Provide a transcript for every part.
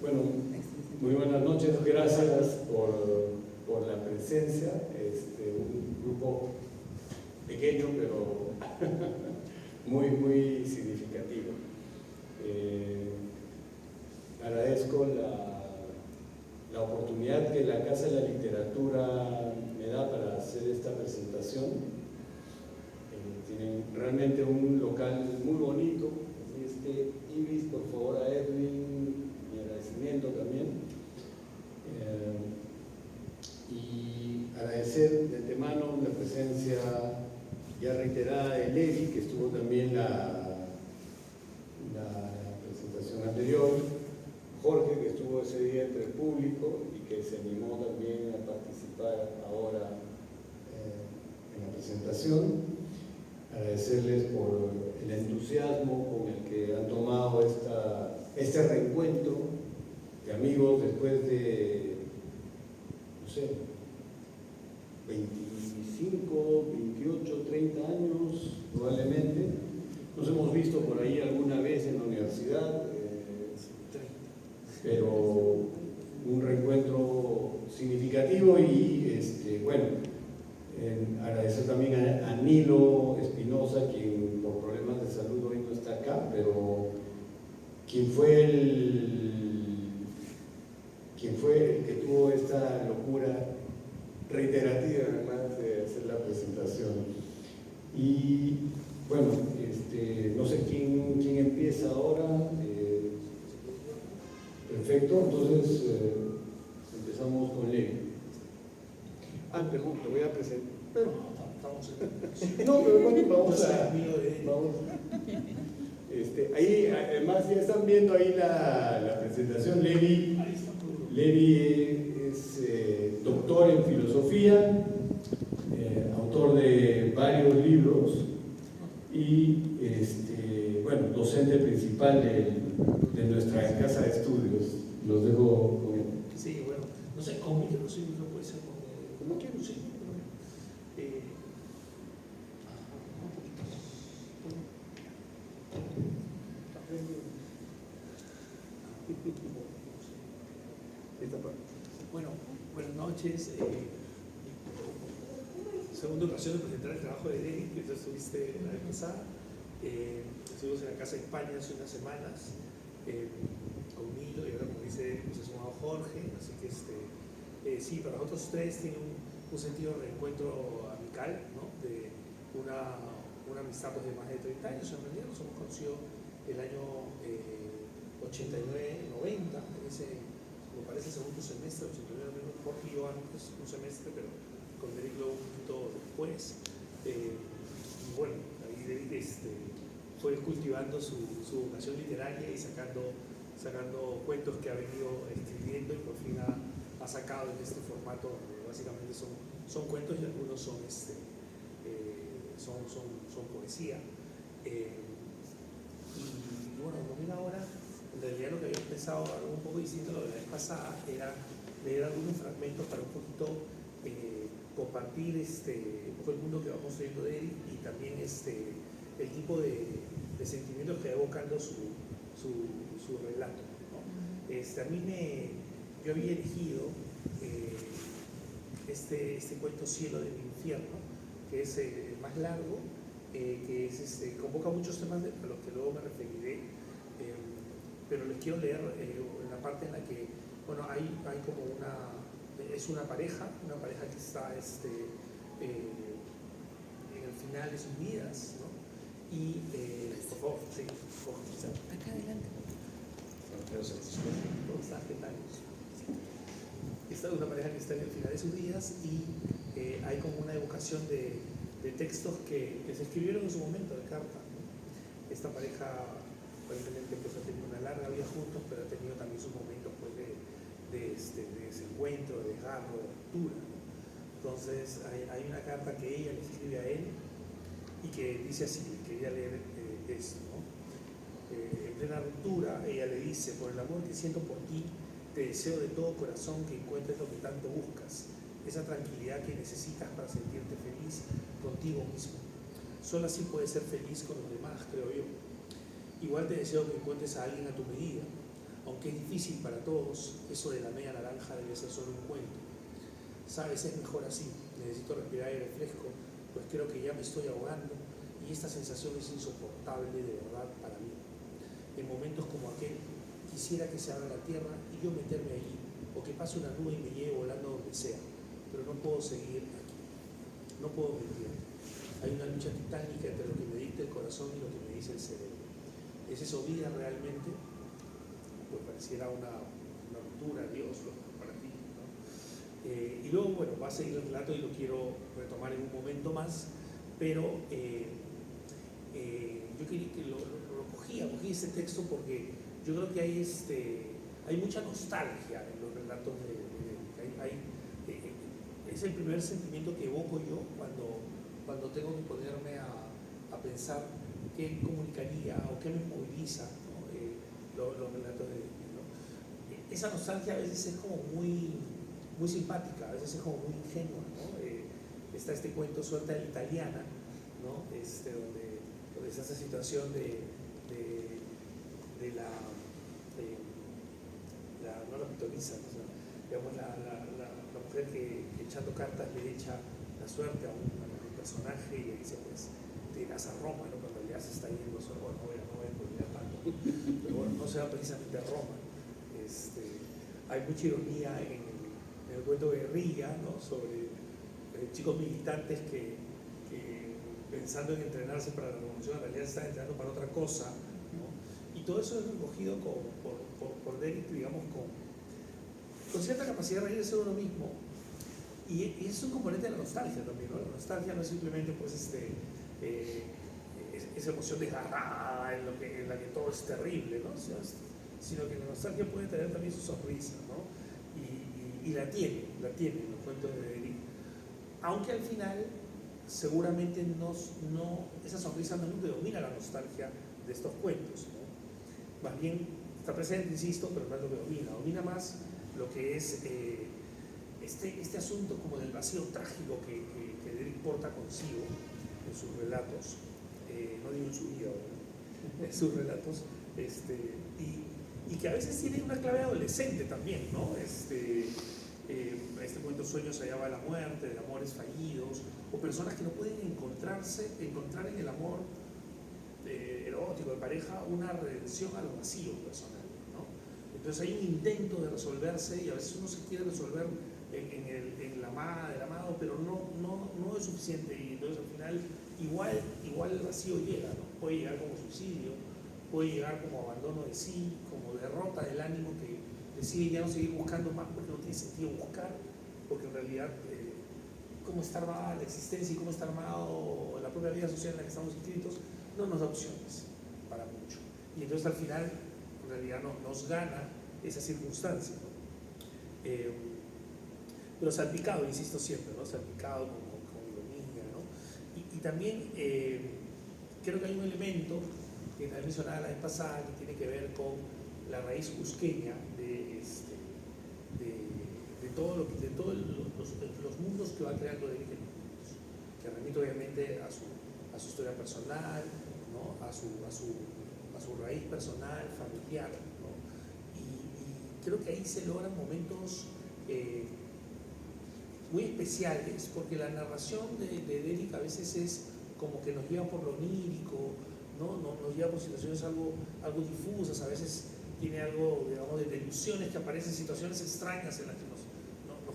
Bueno, muy buenas noches, gracias por la presencia. Un grupo pequeño, pero muy significativo. Agradezco la oportunidad que la Casa de la Literatura me da para hacer esta presentación. Tienen realmente un local muy bonito, así es que Ibis, por favor, a Edwin, mi agradecimiento también. Y agradecer de antemano la presencia ya reiterada de Levi, que estuvo también la presentación anterior, Jorge, que estuvo ese día entre el público y que se animó también a participar ahora en la presentación. Agradecerles por el entusiasmo con el que han tomado este reencuentro de amigos después de, no sé, 25, 28, 30 años probablemente. Nos hemos visto por ahí alguna vez en la universidad, pero un reencuentro significativo y bueno, agradecer también a Nilo Espinosa, quien por problemas de salud hoy no está acá, pero quien fue el que tuvo esta locura reiterativa además de hacer la presentación. Y bueno, no sé quién empieza ahora. Perfecto, entonces empezamos con Levi. Perdón, te voy a presentar. No, pero bueno, vamos. Ahí, además, ya están viendo ahí la presentación. Levi es doctor en filosofía, autor de varios libros y bueno, docente principal de nuestra casa de estudios. Los dejo con él. Sí, bueno, no sé, con micro, sí, no puede ser como quiero, sí. Bueno, buenas noches. Segunda ocasión de presentar el trabajo de Derek, que tú estuviste la vez pasada. Estuvimos en la Casa de España hace unas semanas con Milo, y ahora, como dice Derek, pues ha sumado Jorge, así que sí, para nosotros tres tiene un sentido de reencuentro amical, ¿no? De una amistad pues, de más de 30 años. En realidad nos hemos conocido el año 89-90, en ese, me parece, segundo semestre, 89-90, Jorge y yo antes, un semestre, pero con Derek luego un poquito después. Y bueno, ahí Derek fue cultivando su vocación literaria y sacando cuentos que ha venido escribiendo y por fin ha sacado en este formato donde básicamente son cuentos y algunos son poesía. Y bueno, mira, ahora en realidad lo que había pensado, algo un poco distinto a lo de la vez pasada, era leer algunos fragmentos para un poquito compartir un poco el mundo que vamos viendo de él y también el tipo de sentimientos que va evocando su relato, ¿no? A mí yo había elegido este cuento Cielo del Infierno, que es el más largo, que es convoca muchos temas a los que luego me referiré, pero les quiero leer en la parte en la que, bueno, hay como es una pareja que está en el final de sus vidas, ¿no? Y por favor, sí, acá adelante. ¿Cómo estás? ¿Qué tal? Esta es una pareja que está en el final de sus días y hay como una evocación de textos que se escribieron en su momento de carta, ¿no? Esta pareja aparentemente pues, ha tenido una larga vida juntos, pero ha tenido también sus momentos pues, de desencuentro, de desgarro, de ruptura, ¿no? Entonces hay una carta que ella le escribe a él y que dice así, quería leer esto, ¿no? En plena ruptura, ella le dice: por el amor que siento por ti, te deseo de todo corazón que encuentres lo que tanto buscas, esa tranquilidad que necesitas para sentirte feliz contigo mismo. Solo así puedes ser feliz con los demás, creo yo. Igual te deseo que encuentres a alguien a tu medida, aunque es difícil para todos, eso de la media naranja debe ser solo un cuento. Sabes, es mejor así, necesito respirar aire fresco, pues creo que ya me estoy ahogando y esta sensación es insoportable de verdad para mí. En momentos como aquel, quisiera que se abra la tierra y yo meterme allí, o que pase una nube y me lleve volando donde sea, pero no puedo seguir aquí, no puedo mentir. Hay una lucha titánica entre lo que me dicta el corazón y lo que me dice el cerebro. ¿Es eso vida realmente? Pues pareciera una ruptura, Dios, para ti, ¿no? Y luego, bueno, va a seguir el relato y lo quiero retomar en un momento más, pero yo quería que cogí este texto porque yo creo que hay mucha nostalgia en los relatos de es el primer sentimiento que evoco yo cuando tengo que ponerme a pensar qué comunicaría o qué me moviliza, ¿no? Los relatos de ¿no? Esa nostalgia a veces es como muy simpática, a veces es como muy ingenua, ¿no? Está este cuento Suerte a la italiana, ¿no? Donde está esta situación de no la pitonisa, ¿no? O sea, digamos, la mujer que echando cartas le echa la suerte a un personaje y le dice, pues, te irás a Roma, ¿no? Cuando ya se está yendo, bueno, no voy a poner tanto, pero bueno, no se va precisamente a Roma. Hay mucha ironía en el cuento de Guerrilla, ¿no? Sobre chicos militantes que pensando en entrenarse para la revolución, en realidad se están entrenando para otra cosa, ¿no? Y todo eso es recogido por Derrick, digamos, con cierta capacidad de reírse de uno mismo. Y es un componente de la nostalgia también, ¿no? La nostalgia no es simplemente pues, esa emoción desgarrada en la que todo es terrible, ¿no? Sino que la nostalgia puede tener también su sonrisa, ¿no? Y la tiene en los cuentos de Derrick. Aunque al final, seguramente esa sonrisa no predomina la nostalgia de estos cuentos, ¿no? Más bien está presente, insisto, pero no es lo que domina más lo que es este asunto como del vacío trágico que Derrick porta consigo en sus relatos, no digo en su vida, ¿no? En sus relatos, y que a veces tiene una clave adolescente también, ¿no? Este cuento Sueños allá va la muerte, de amores fallidos, o personas que no pueden encontrar en el amor erótico de pareja una redención a los vacíos personales, ¿no? Entonces hay un intento de resolverse y a veces uno se quiere resolver en la amada, del amado, pero no es suficiente y entonces al final igual el vacío llega, ¿no? Puede llegar como suicidio, puede llegar como abandono de sí, como derrota del ánimo que decide ya no seguir buscando más porque no tiene sentido buscar, porque en realidad cómo está armada la existencia y cómo está armado la propia vida social en la que estamos inscritos no nos da opciones para mucho. Y entonces al final en realidad nos gana esa circunstancia, ¿no? Pero salpicado, insisto siempre, ¿no? Salpicado con ironía, ¿no? Y también creo que hay un elemento que también mencionaba la vez pasada que tiene que ver con la raíz cusqueña de todos los mundos que va creando Derrick, que remite obviamente a su historia personal, ¿no? a su raíz personal, familiar, ¿no? Y creo que ahí se logran momentos muy especiales, porque la narración de Derrick a veces es como que nos lleva por lo onírico, ¿no? Nos lleva por situaciones algo difusas, a veces tiene algo, digamos, de ilusiones que aparecen en situaciones extrañas en las que nos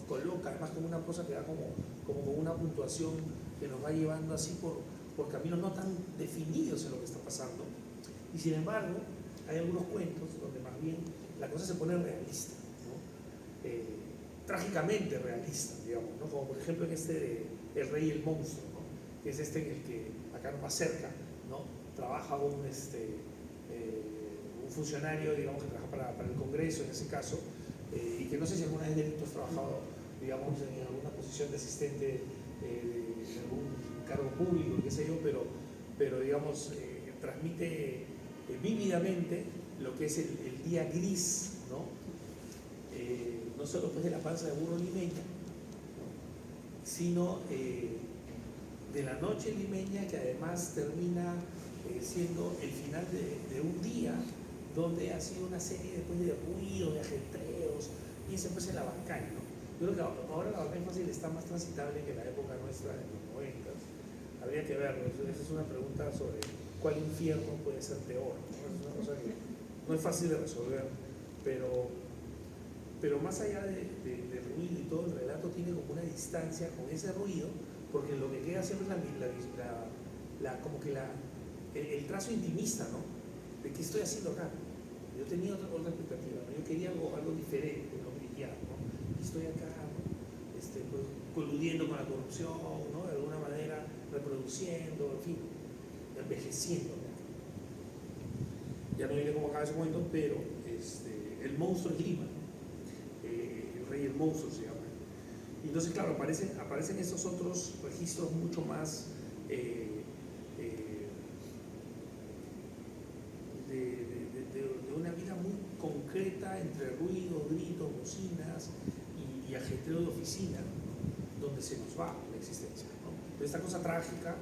coloca, además como una cosa que da como con una puntuación que nos va llevando así por caminos no tan definidos en lo que está pasando. Y sin embargo, hay algunos cuentos donde más bien la cosa se pone realista, ¿no? Trágicamente realista, digamos, ¿no? Como por ejemplo en de El Rey y el Monstruo, ¿no? Que es en el que, acá más cerca, ¿no? Trabaja un funcionario, digamos, que trabaja para el Congreso en ese caso, y que no sé si alguna vez Derrick has trabajado, digamos, en alguna posición de asistente en algún cargo público, qué sé yo, pero digamos, transmite vívidamente lo que es el día gris, ¿no? No solo pues de la panza de burro limeña, ¿no? Sino de la noche limeña, que además termina siendo el final de un día donde ha sido una serie después de ruidos, de ajetreos, y ese pues en la Bancay, ¿no? Yo creo que ahora la Bancay fácil está más transitable que la época nuestra de los 90. Habría que verlo, esa es una pregunta sobre cuál infierno puede ser peor, ¿no? Es una cosa que no es fácil de resolver, pero más allá de ruido y todo, el relato tiene como una distancia con ese ruido, porque lo que queda siempre es el trazo intimista, ¿no? De qué estoy haciendo acá. Yo tenía otra expectativa, ¿no? Yo quería algo diferente, no brillar, ¿no? Y estoy acá, ¿no? Pues, coludiendo con la corrupción, ¿no? De alguna manera, reproduciendo, en fin, envejeciendo, ¿no? Ya no diré cómo acaba ese momento, pero el monstruo es Lima, ¿no? El rey del monstruo se llama. Y entonces, claro, aparecen estos otros registros mucho más de una vida muy concreta entre ruido, gritos, bocinas y ajetreo de oficina, ¿no? Donde se nos va la existencia, ¿no? Entonces, esta cosa trágica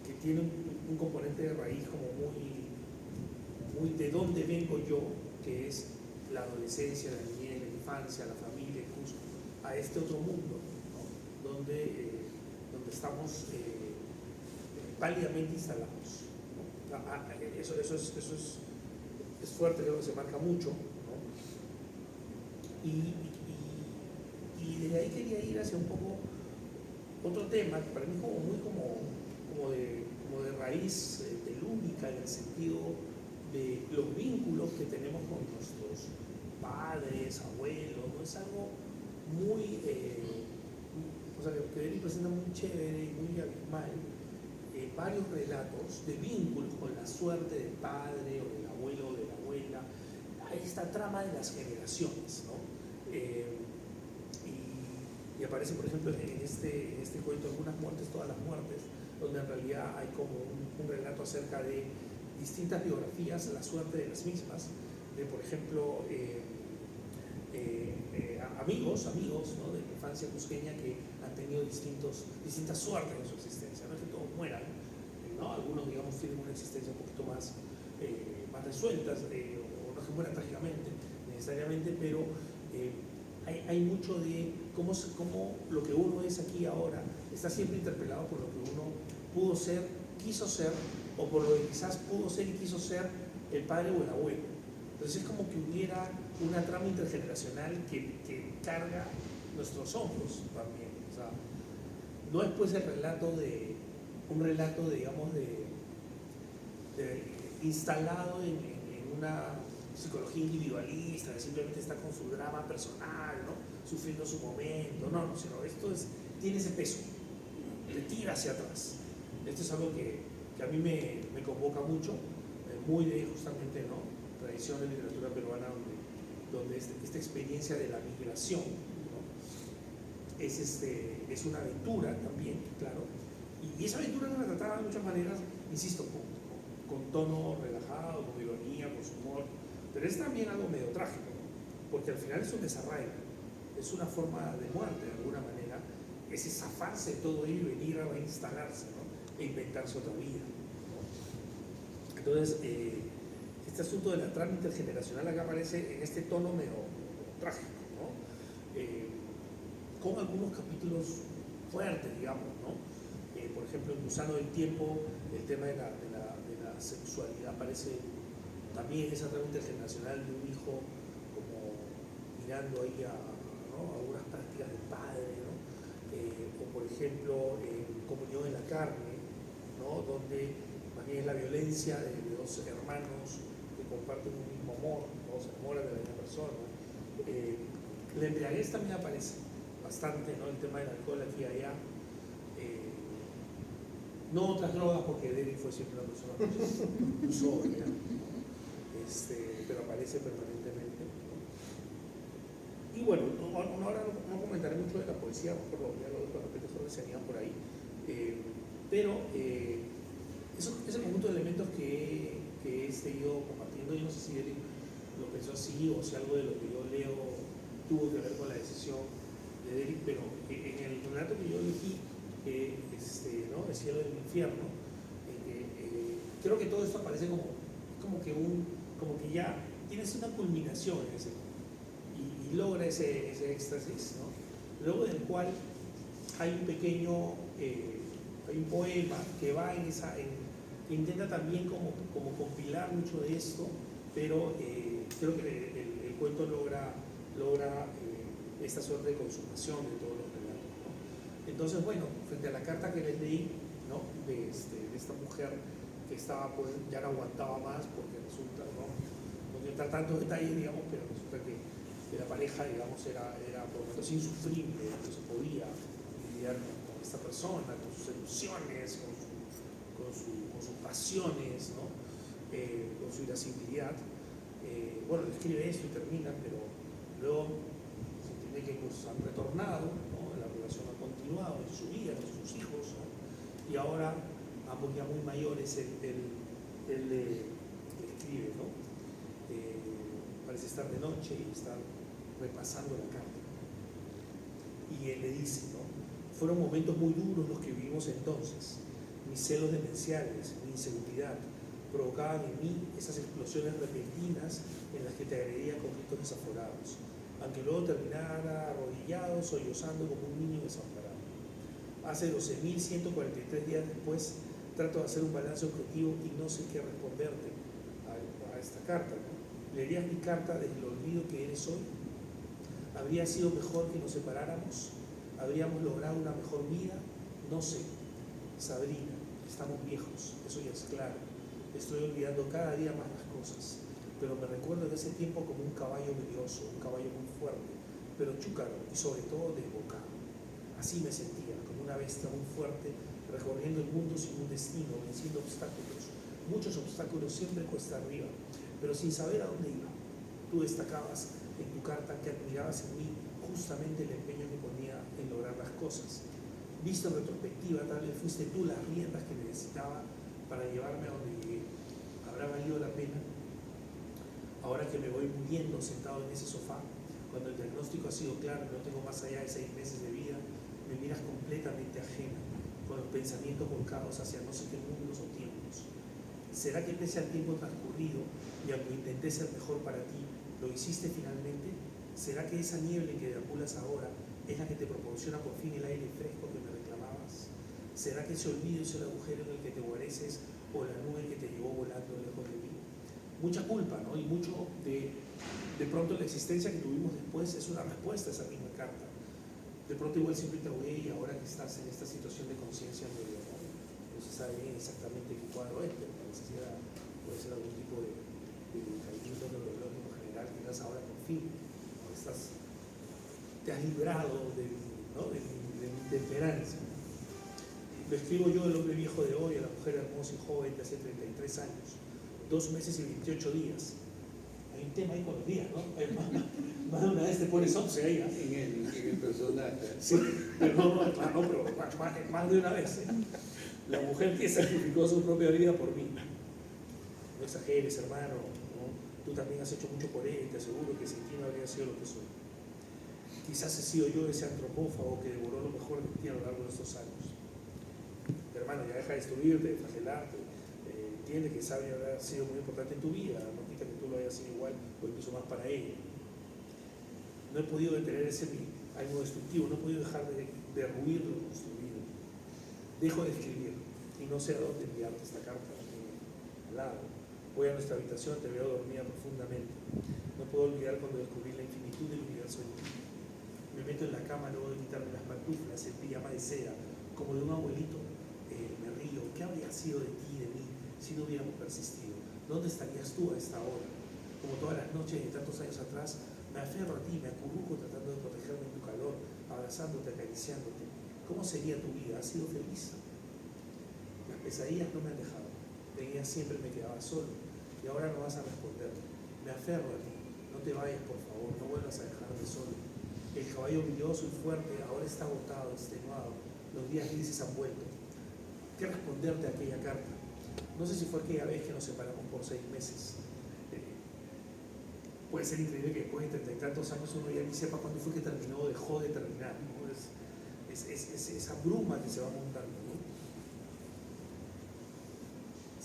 que tiene un componente de raíz como muy de dónde vengo yo, que es la adolescencia, la niñez, la infancia, la familia, incluso a este otro mundo, ¿no? donde estamos pálidamente instalados, ¿no? Eso es fuerte, creo que se marca mucho, ¿no? Y desde ahí quería ir hacia un poco otro tema que para mí es como de raíz telúrica, en el sentido de los vínculos que tenemos con nuestros padres, abuelos, ¿no? Es algo muy, o sea, que Derry presenta muy chévere y muy abismal, varios relatos de vínculos con la suerte del padre o del abuelo o de la abuela. Hay esta trama de las generaciones, ¿no? Y aparece, por ejemplo, en este cuento Algunas muertes, todas las muertes, donde en realidad hay como un relato acerca de distintas biografías, la suerte de las mismas, de, por ejemplo, amigos, ¿no? De la infancia cusqueña que han tenido distintas suertes en su existencia. No es que todos mueran, ¿no? Algunos, digamos, tienen una existencia un poquito más resueltas, o no que mueran trágicamente necesariamente, pero hay mucho de cómo lo que uno es aquí ahora está siempre interpelado por lo que uno pudo ser, quiso ser, o por lo que quizás pudo ser y quiso ser el padre o el abuelo. Entonces es como que hubiera una trama intergeneracional que carga nuestros hombros también. O sea, no es pues un relato, digamos, instalado en una psicología individualista, que simplemente está con su drama personal, ¿no? Sufriendo su momento, no, sino esto tiene ese peso, te tira hacia atrás. Esto es algo que a mí me convoca mucho, muy de justamente, ¿no? Tradición de literatura peruana, donde esta experiencia de la migración, ¿no? Es una aventura también, claro, y esa aventura es retratada de muchas maneras, insisto, con tono relajado, con ironía, con su humor, pero es también algo medio trágico, ¿no? Porque al final es un desarraigo, es una forma de muerte de alguna manera, es zafarse de todo ello y venir a instalarse, ¿no? E inventarse otra vida, ¿no? Entonces, este asunto de la trama intergeneracional acá aparece en este tono medio trágico, ¿no? Con algunos capítulos fuertes, digamos, ¿no? Por ejemplo, en Gusano del Tiempo, el tema de la sexualidad aparece también esa trama intergeneracional de un hijo como mirando ahí ¿no? algunas prácticas del padre, ¿no? O por ejemplo en Comunión en la Carne, ¿no? Donde más bien es la violencia de dos hermanos que comparten un mismo amor, ¿no? Se enamoran de la misma persona. La embriaguez también aparece bastante, ¿no? El tema del alcohol aquí y allá. No otras drogas, porque Derry fue siempre una persona muy sobria, pero aparece permanentemente, ¿no? Y bueno, ahora no comentaré mucho de la poesía, mejor ya lo dejo de repente sobre se animan por ahí, pero ese conjunto de elementos que he seguido compartiendo, yo no sé si Derry lo pensó así o si algo de lo que yo leo tuvo que ver con la decisión de Derry, pero en el relato que yo elegí, ¿no? El cielo del infierno, creo que todo esto aparece como como que ya tienes una culminación en ese, y logra ese éxtasis, ¿no? Luego del cual hay un pequeño, hay un poema que va que intenta también como compilar mucho de esto, pero creo que el cuento logra esta suerte de consumación de todos los relatos, ¿no? Entonces, bueno, frente a la carta que les leí, ¿no? de esta mujer que estaba, pues, ya no aguantaba más porque resulta, ¿no? No quiero entrar tantos detalles, digamos, pero resulta que la pareja, digamos, era por momentos insufrible, no se podía lidiar con esta persona, con sus ilusiones, con sus pasiones, ¿no? Con su irascibilidad. Bueno, le escribe esto y termina, pero luego se entiende que pues, han retornado, ¿no? La relación ha continuado en su vida, con sus hijos, ¿no? Y ahora, ambos ya muy mayores, él le escribe, ¿no? Parece estar de noche y está repasando la carta. Y él le dice, ¿no? Fueron momentos muy duros los que vivimos entonces. Mis celos demenciales, mi inseguridad, provocaban en mí esas explosiones repentinas en las que te agredía con gritos desaforados, aunque luego terminara arrodillado, sollozando como un niño desamparado. Hace 12.143 días después, trato de hacer un balance objetivo y no sé qué responderte a esta carta, ¿no? ¿Leerías mi carta desde el olvido que eres hoy? ¿Habría sido mejor que nos separáramos? ¿Habríamos logrado una mejor vida? No sé. Sabrina, estamos viejos, eso ya es claro. Estoy olvidando cada día más las cosas, pero me recuerdo en ese tiempo como un caballo brioso, un caballo muy fuerte, pero chúcaro y sobre todo desbocado. Así me sentía, como una bestia muy fuerte, recorriendo el mundo sin un destino, venciendo obstáculos, muchos obstáculos siempre cuesta arriba, pero sin saber a dónde iba. Tú destacabas en tu carta que admirabas en mí justamente el empeño que ponía en lograr las cosas. Visto en retrospectiva, tal vez fuiste tú las riendas que necesitaba para llevarme a donde llegué. ¿Habrá valido la pena? Ahora que me voy muriendo sentado en ese sofá, cuando el diagnóstico ha sido claro y no tengo más allá de 6 meses de vida, me miras completamente ajena, con los pensamientos volcados hacia no sé qué mundos o tiempos. ¿Será que pese al tiempo transcurrido y aunque intenté ser mejor para ti, lo hiciste finalmente? ¿Será que esa niebla que deambulas ahora es la que te proporciona por fin el aire fresco que me reclamabas? ¿Será que ese olvido es el agujero en el que te guareces o la nube que te llevó volando lejos de mí? Mucha culpa, ¿no? Y mucho de pronto la existencia que tuvimos después es una respuesta a esa misma carta. De pronto igual siempre te ahogué y ahora que estás en esta situación de conciencia no se sabe bien exactamente qué cuadro es, pero la necesidad puede ser algún tipo de mecanismo neurológico general que das ahora por fin. ¿No? Te has librado de mi intemperancia. Lo escribo yo, el hombre viejo de hoy, a la mujer hermosa y joven de hace 33 años, 2 meses y 28 días. Hay un tema ahí con los días, ¿no? Más de una vez te pones 11 ahí, ¿no? En el personaje. Sí, pero pero más de una vez. La mujer que sacrificó su propia vida por mí. No exageres, hermano, ¿no? Tú también has hecho mucho por ella y te aseguro que sin ti no habría sido lo que soy. Quizás he sido yo ese antropófago que devoró lo mejor de ti a lo largo de estos años. Hermano, ya deja de destruirte, de flagelarte. Entiende que Sabri habrá sido muy importante en tu vida, no quita que tú lo hayas sido igual o incluso más para ella. No he podido detener ese algo destructivo, no he podido dejar de derruir lo construido. Dejo de escribir y no sé a dónde enviarte esta carta. Al lado. Voy a nuestra habitación, te veo dormida profundamente. No puedo olvidar cuando descubrí la infinitud del universo en ti. Me meto en la cama luego de quitarme las pantuflas en pijama de seda, como de un abuelito. Me río. ¿Qué habría sido de ti y de mí si no hubiéramos persistido? ¿Dónde estarías tú a esta hora? Como todas las noches de tantos años atrás, me aferro a ti, me acurruco tratando de protegerme en tu calor, abrazándote, acariciándote. ¿Cómo sería tu vida? ¿Has sido feliz? Las pesadillas no me han dejado. De ellas siempre me quedaba solo. Y ahora no vas a responder. Me aferro a ti. No te vayas, por favor. No vuelvas a dejarme solo. El caballo brilloso y fuerte ahora está agotado, extenuado. Los días grises han vuelto. ¿Qué responderte a aquella carta? No sé si fue aquella vez que nos separamos por 6 meses. Puede ser increíble que después de 30 y tantos años uno ya ni sepa cuándo fue que terminó o dejó de terminar, ¿no? Es esa bruma que se va montando, ¿no?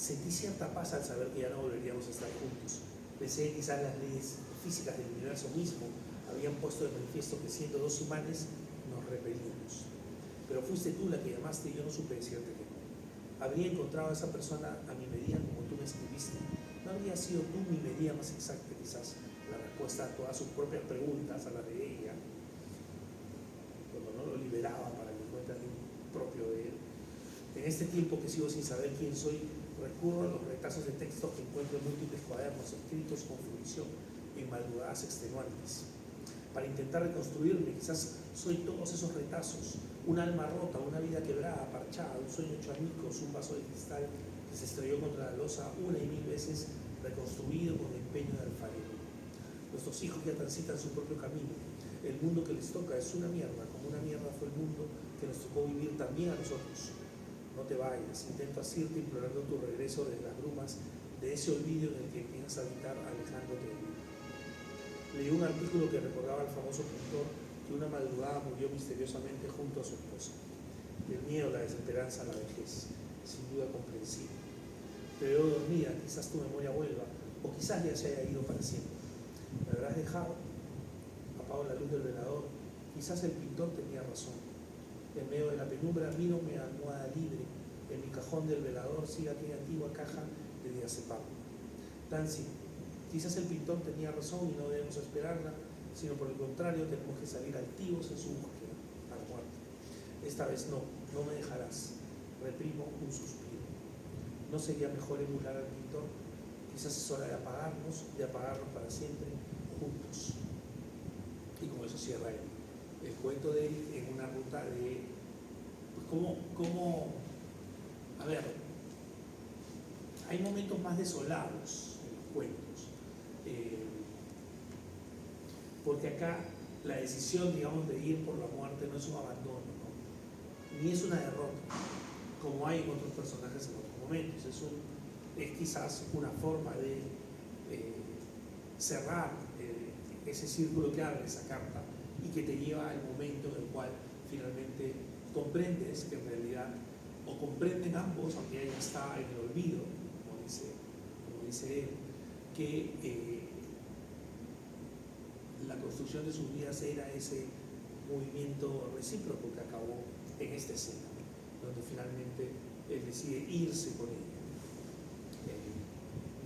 Sentí cierta paz al saber que ya no volveríamos a estar juntos. Pensé que quizás las leyes físicas del universo mismo habían puesto de manifiesto que siendo dos imanes nos repelíamos. Pero fuiste tú la que llamaste y yo no supe decirte que no. Habría encontrado a esa persona a mi medida como tú me escribiste. No habría sido tú mi medida más exacta, quizás la respuesta a todas sus propias preguntas, a la de ella, cuando no lo liberaba para que encuentre algo propio de él. En este tiempo que sigo sin saber quién soy, recurro a los retazos de textos que encuentro en múltiples cuadernos escritos con fruición en madrugadas extenuantes. Para intentar reconstruirme, quizás soy todos esos retazos, un alma rota, una vida quebrada, parchada, un sueño hecho añicos, un vaso de cristal que se estrelló contra la losa una y mil veces, reconstruido con empeño de alfarero. Nuestros hijos ya transitan su propio camino. El mundo que les toca es una mierda, como una mierda fue el mundo que nos tocó vivir también a nosotros. No te vayas, intento asirte implorando tu regreso desde las brumas de ese olvido en el que empiezas a habitar alejándote de mí. Leí un artículo que recordaba al famoso pintor que una madrugada murió misteriosamente junto a su esposa. El miedo, la desesperanza, la vejez, sin duda comprensible. Te veo dormida, quizás tu memoria vuelva, o quizás ya se haya ido para siempre. ¿Me habrás dejado? Apago la luz del velador. Quizás el pintor tenía razón. En medio de la penumbra miro mi almohada libre. En mi cajón del velador sigue aquella antigua caja de diazepam. Danzig. Quizás el pintor tenía razón y no debemos esperarla, sino por el contrario tenemos que salir altivos en su búsqueda a la muerte. Esta vez no me dejarás. Reprimo un suspiro. ¿No sería mejor emular al pintor? Quizás es hora de apagarnos para siempre juntos. Y con eso cierra el cuento de él en una ruta de cómo a ver, hay momentos más desolados en los cuentos, porque acá la decisión, digamos, de ir por la muerte no es un abandono, ¿no? Ni es una derrota, como hay en otros personajes en otros momentos. Es quizás una forma de cerrar ese círculo que abre esa carta y que te lleva al momento en el cual finalmente comprendes que en realidad, o comprenden ambos, aunque ella está en el olvido, como dice él, que la construcción de sus vidas era ese movimiento recíproco que acabó en esta escena, donde finalmente él decide irse con ella.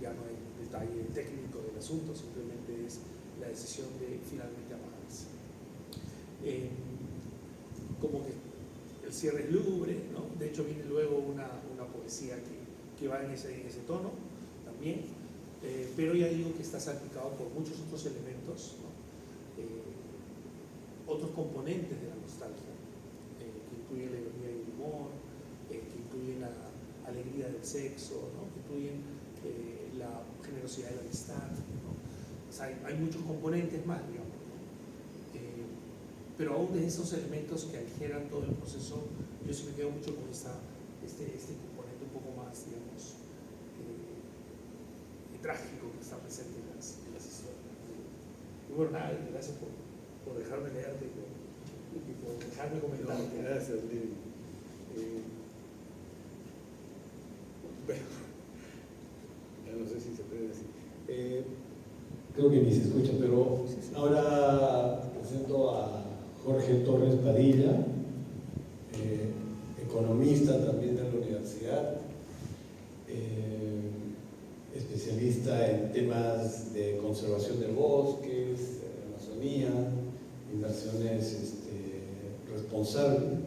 Ya no hay detalle técnico del asunto, simplemente es la decisión de finalmente apagarse. Como que el cierre es lúgubre, ¿no? De hecho viene luego una poesía que va en ese tono también, pero ya digo que está salpicado por muchos otros elementos, ¿no? Otros componentes de la nostalgia, que incluyen la ironía y el humor, que incluyen la alegría del sexo, ¿no? Que incluyen la generosidad de la amistad, ¿no? O sea, hay muchos componentes más, digamos, ¿no? Pero aún de esos elementos que aligeran todo el proceso, yo sí me quedo mucho con este componente un poco más, digamos, trágico que está presente en las historias. Y bueno, nada, gracias por dejarme leerte y por dejarme comentar. No, gracias, Lili. Bueno, ya no sé si se puede decir. Creo que ni se escucha, pero ahora presento a Jorge Torres Padilla, economista también de la universidad, especialista en temas de conservación de bosques, Amazonía, inversiones responsables,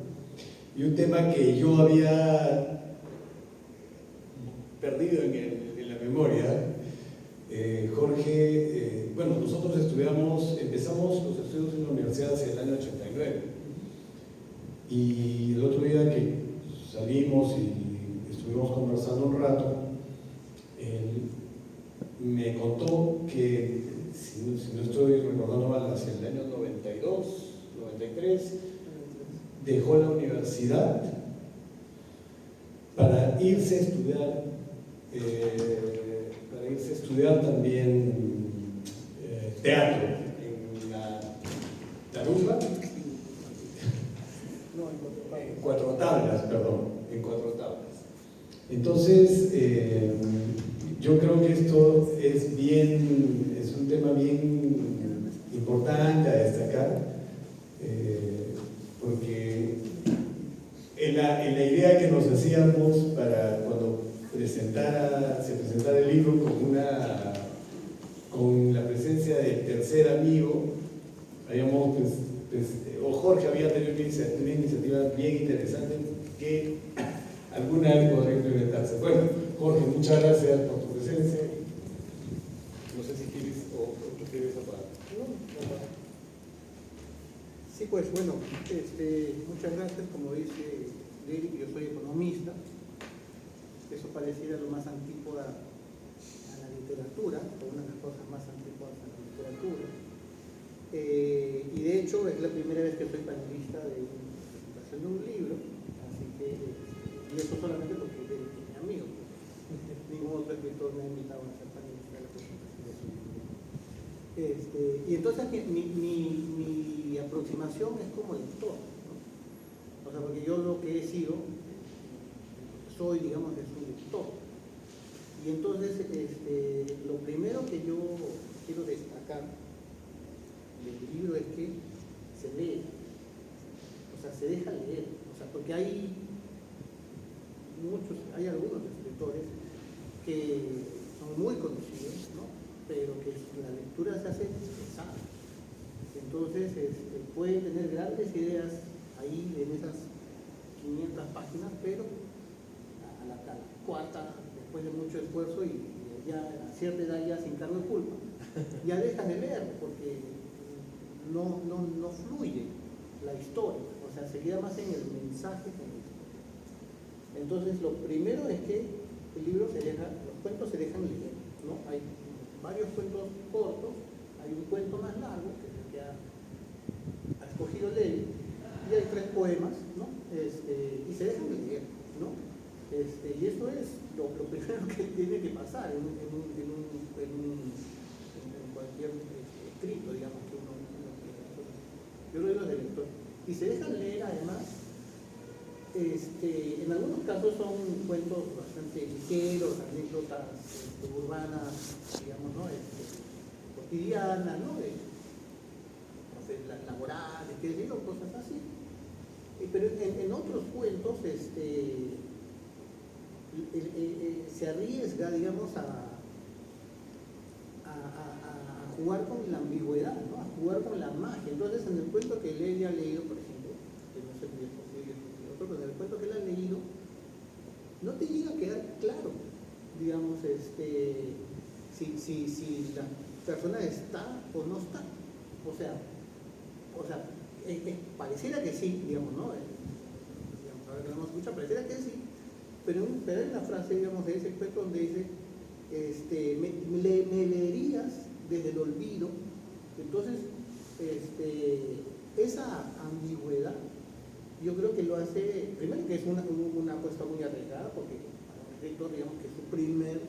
y un tema que yo había perdido en la memoria. Jorge, bueno, nosotros empezamos los estudios en la universidad hacia el año 89, y el otro día que salimos y estuvimos conversando un rato, él me contó que, si no estoy recordando mal, hacia el año 92, 93, dejó la universidad para irse a estudiar también teatro en la Tarumba, en Cuatro Tablas. Entonces, tema bien importante a destacar, porque en la idea que nos hacíamos para cuando se presentara el libro con la presencia del tercer amigo, habíamos, o Jorge había tenido una iniciativa bien interesante que alguna vez podría implementarse. Bueno, Jorge, muchas gracias por tu presencia. No sé si quieres o prefieres hablar. Sí, pues bueno, muchas gracias. Como dice Derek, yo soy economista. Eso pareciera lo más antípoda a la literatura, o una de las cosas más antípodas a la literatura. Y de hecho es la primera vez que soy panelista de una presentación de un libro, así que, y eso solamente porque Derek es mi amigo, porque ningún otro escritor me ha invitado a ser panelista de la presentación de su libro. Y entonces mi aproximación es como lector, ¿no? O sea, porque yo lo que he sido, soy, digamos, es un lector. Y entonces, lo primero que yo quiero destacar del libro es que se lee, o sea, se deja leer, o sea, porque hay algunos escritores que son muy conocidos, ¿no? Pero que la lectura se hace pesada. Entonces, pueden tener grandes ideas ahí en esas 500 páginas, pero a la cuarta, después de mucho esfuerzo y ya a cierta edad ya sin cargo de culpa, ya dejas de leer porque no fluye la historia, o sea, se queda más en el mensaje que en la historia. Entonces, lo primero es que el libro los cuentos se dejan leer, ¿no? Hay varios cuentos cortos, hay un cuento más largo que es el que ha escogido Levi, y hay 3 poemas, ¿no? Y se dejan leer, ¿no? Y eso es lo primero que tiene que pasar en cualquier escrito, digamos, que uno quiera. Yo lo digo de lector. Y se dejan leer además, en algunos casos son cuentos bastante ligeros, anécdotas urbanas, digamos, ¿no? Cotidianas, ¿no? Laborales, qué sé yo, cosas así. Pero en otros cuentos se arriesga, digamos, a jugar con la ambigüedad, ¿no? A jugar con la magia. Entonces, en el cuento que Levi ha leído, por ejemplo, que no sé si es posible, pero en el cuento que él ha leído, no te llega a quedar claro, digamos, si la persona está o no está. O sea, pareciera que sí, digamos, ¿no? Digamos, ahora que no nos escucha, pareciera que sí, pero hay una frase, digamos, de ese cuento donde dice, me leerías desde el olvido. Entonces, esa ambigüedad, yo creo que lo hace, primero que es una apuesta muy arriesgada, porque para un escritor, digamos que su primera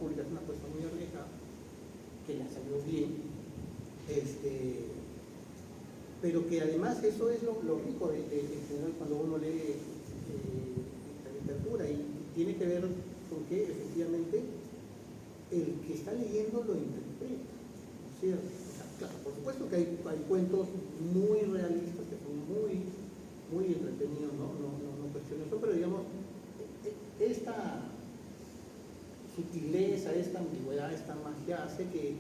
publicación es una apuesta muy arriesgada, que le ha salido bien, pero que además eso es lo rico en general cuando uno lee esta literatura, y tiene que ver con que efectivamente el que está leyendo lo interpreta, ¿no es cierto? O sea, claro, por supuesto que hay cuentos muy realistas que son muy entretenidos, no cuestiono eso, pero digamos, esta sutileza, esta ambigüedad, esta magia hace que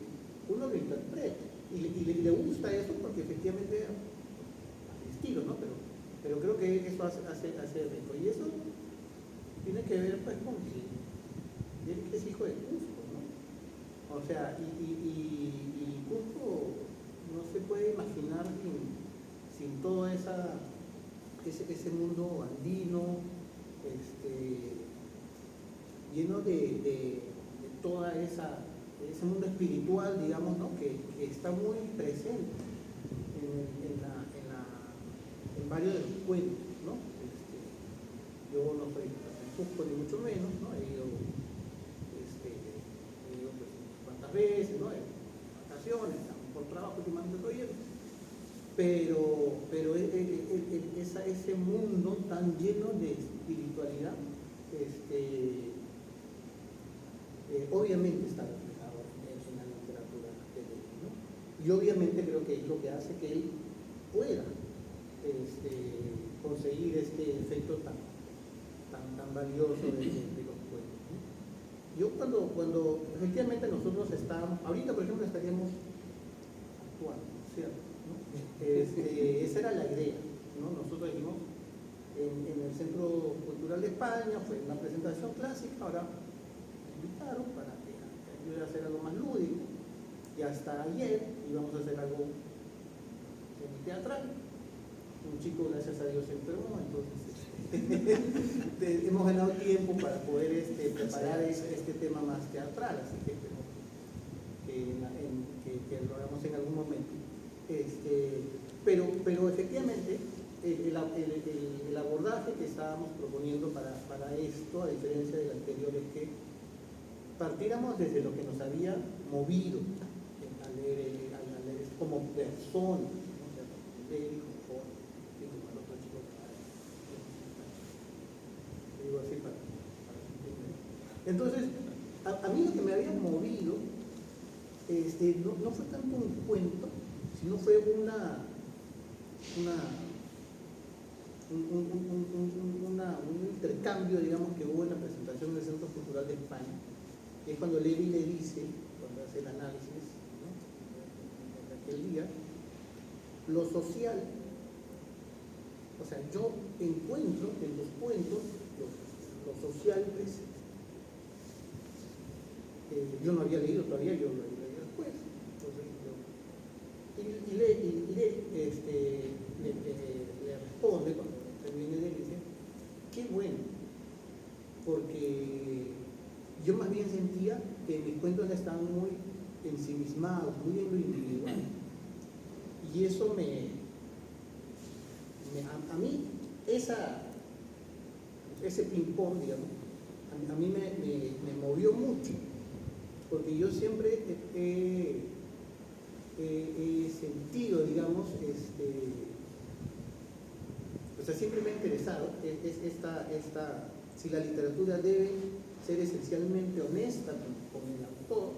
uno lo interprete y le gusta eso porque efectivamente hay estilo, ¿no? Pero creo que eso hace rico, y eso tiene que ver pues con que es hijo de Cusco, ¿no? O sea, y Cusco no se puede imaginar sin todo ese mundo andino, lleno de toda ese mundo espiritual, digamos, ¿no? que está muy presente en varios de los cuentos, ¿no? Yo no soy Cusco ni mucho menos, ¿no? He ido pues cuantas veces, ¿no? En vacaciones, por trabajo últimamente estoy yendo, pero ese mundo tan lleno de espiritualidad, obviamente está reflejado en la literatura. Y obviamente creo que es lo que hace que él pueda conseguir este efecto tan valioso de los cuentos, ¿no? Yo cuando efectivamente nosotros estábamos, ahorita por ejemplo estaríamos actuando, ¿cierto? ¿No? Esa era la idea, ¿no? Nosotros dijimos en el Centro Cultural de España, fue una presentación clásica, ahora me invitaron para que ayude a hacer algo más lúdico, y hasta ayer íbamos a hacer algo teatral. Un chico, gracias a Dios, se enfermó, entonces hemos ganado tiempo para poder preparar este tema más teatral, así que esperemos que lo hagamos en algún momento. Pero efectivamente el abordaje que estábamos proponiendo para esto, a diferencia del anterior, es que partiéramos desde lo que nos había movido al leer como persona, ¿no? O sea, leer como el otro chico que digo así para entender. Entonces, a mí lo que me había movido no fue tanto un cuento, sino fue un intercambio, digamos, que hubo en la presentación del Centro Cultural de España, que es cuando Levi le dice, cuando hace el análisis, ¿no?, de aquel día, lo social, o sea, yo encuentro en los cuentos lo social presente. Yo no había leído todavía, yo lo leí después. Entonces, le responde cuando termine de decir, qué bueno, porque yo más bien sentía que mis cuentos estaban muy ensimismados, muy en lo individual, y eso a mí ese ping-pong, digamos, a mí me movió mucho, porque yo siempre he sentido, digamos, o sea, siempre me ha interesado si la literatura debe ser esencialmente honesta con el autor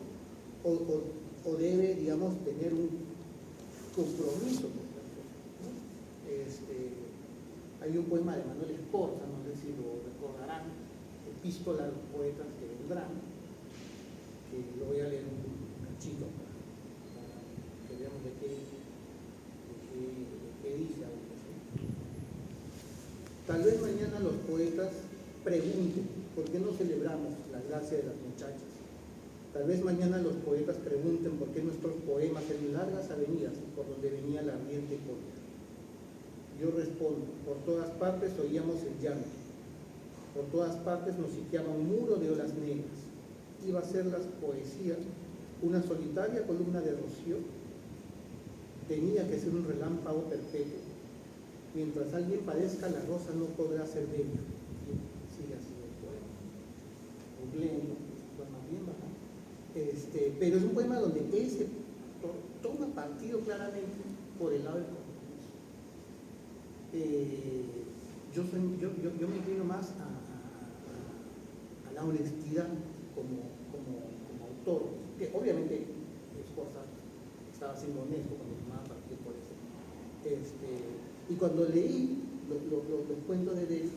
o debe, digamos, tener un compromiso con el autor, ¿no? Hay un poema de Manuel Escorza, no sé si lo recordarán, Epístola a los poetas que vendrán, que lo voy a leer un cachito para que veamos de qué dice algo así. Tal vez mañana los poetas pregunten por qué no celebramos la gracia de las muchachas. Tal vez mañana los poetas pregunten por qué nuestros poemas en largas avenidas por donde venía la ardiente cólera. Yo respondo, por todas partes oíamos el llanto, por todas partes nos sitiaba un muro de olas negras. Iba a ser la poesía una solitaria columna de rocío, tenía que ser un relámpago perpetuo. Mientras alguien padezca, la rosa no podrá ser bella. Y sigue así el poema. Googleen, un poema bien bajado. Pero es un poema donde él se toma partido claramente por el lado del compromiso. Yo me inclino más a la honestidad como autor, que obviamente Escorza estaba siendo honesto cuando tomaba partido por eso. Y cuando leí los cuentos de David,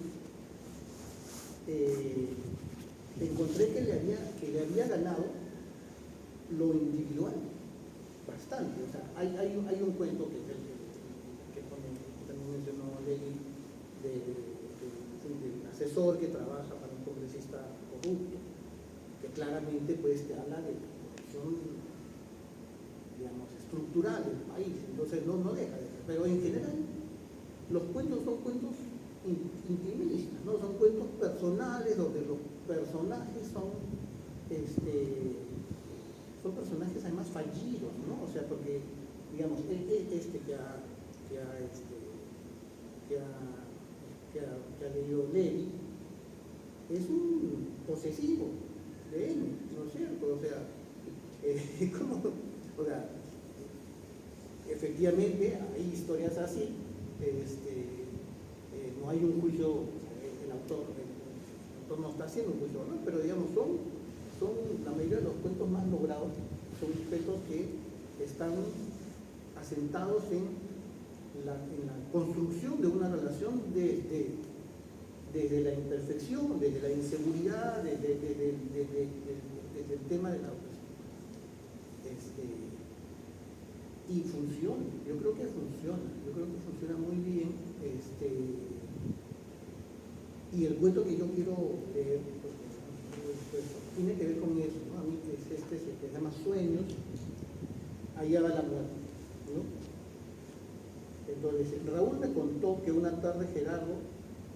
encontré que le había ganado lo individual bastante. O sea, hay un cuento que es el que también mencionó David, del asesor que trabaja para un congresista corrupto, que claramente pues te habla de corrupción, digamos, estructural del país. Entonces no deja de ser. Pero en general los cuentos son cuentos intimistas, ¿no? Son cuentos personales donde los personajes son personajes además fallidos, ¿no? O sea, porque digamos que ha leído Levi es un posesivo de él, ¿no es cierto? O sea, efectivamente hay historias así, no hay un juicio, el autor no está haciendo un juicio, ¿no? Pero digamos, son la mayoría de los cuentos más logrados, son cuentos que están asentados en la construcción de una relación desde la imperfección, desde la inseguridad, desde el tema de la y funciona, yo creo que funciona muy bien. Y el cuento que yo quiero leer pues, tiene que ver con eso, ¿no? A mí se llama Sueños, allá va la muerte, ¿no? Entonces Raúl me contó que una tarde Gerardo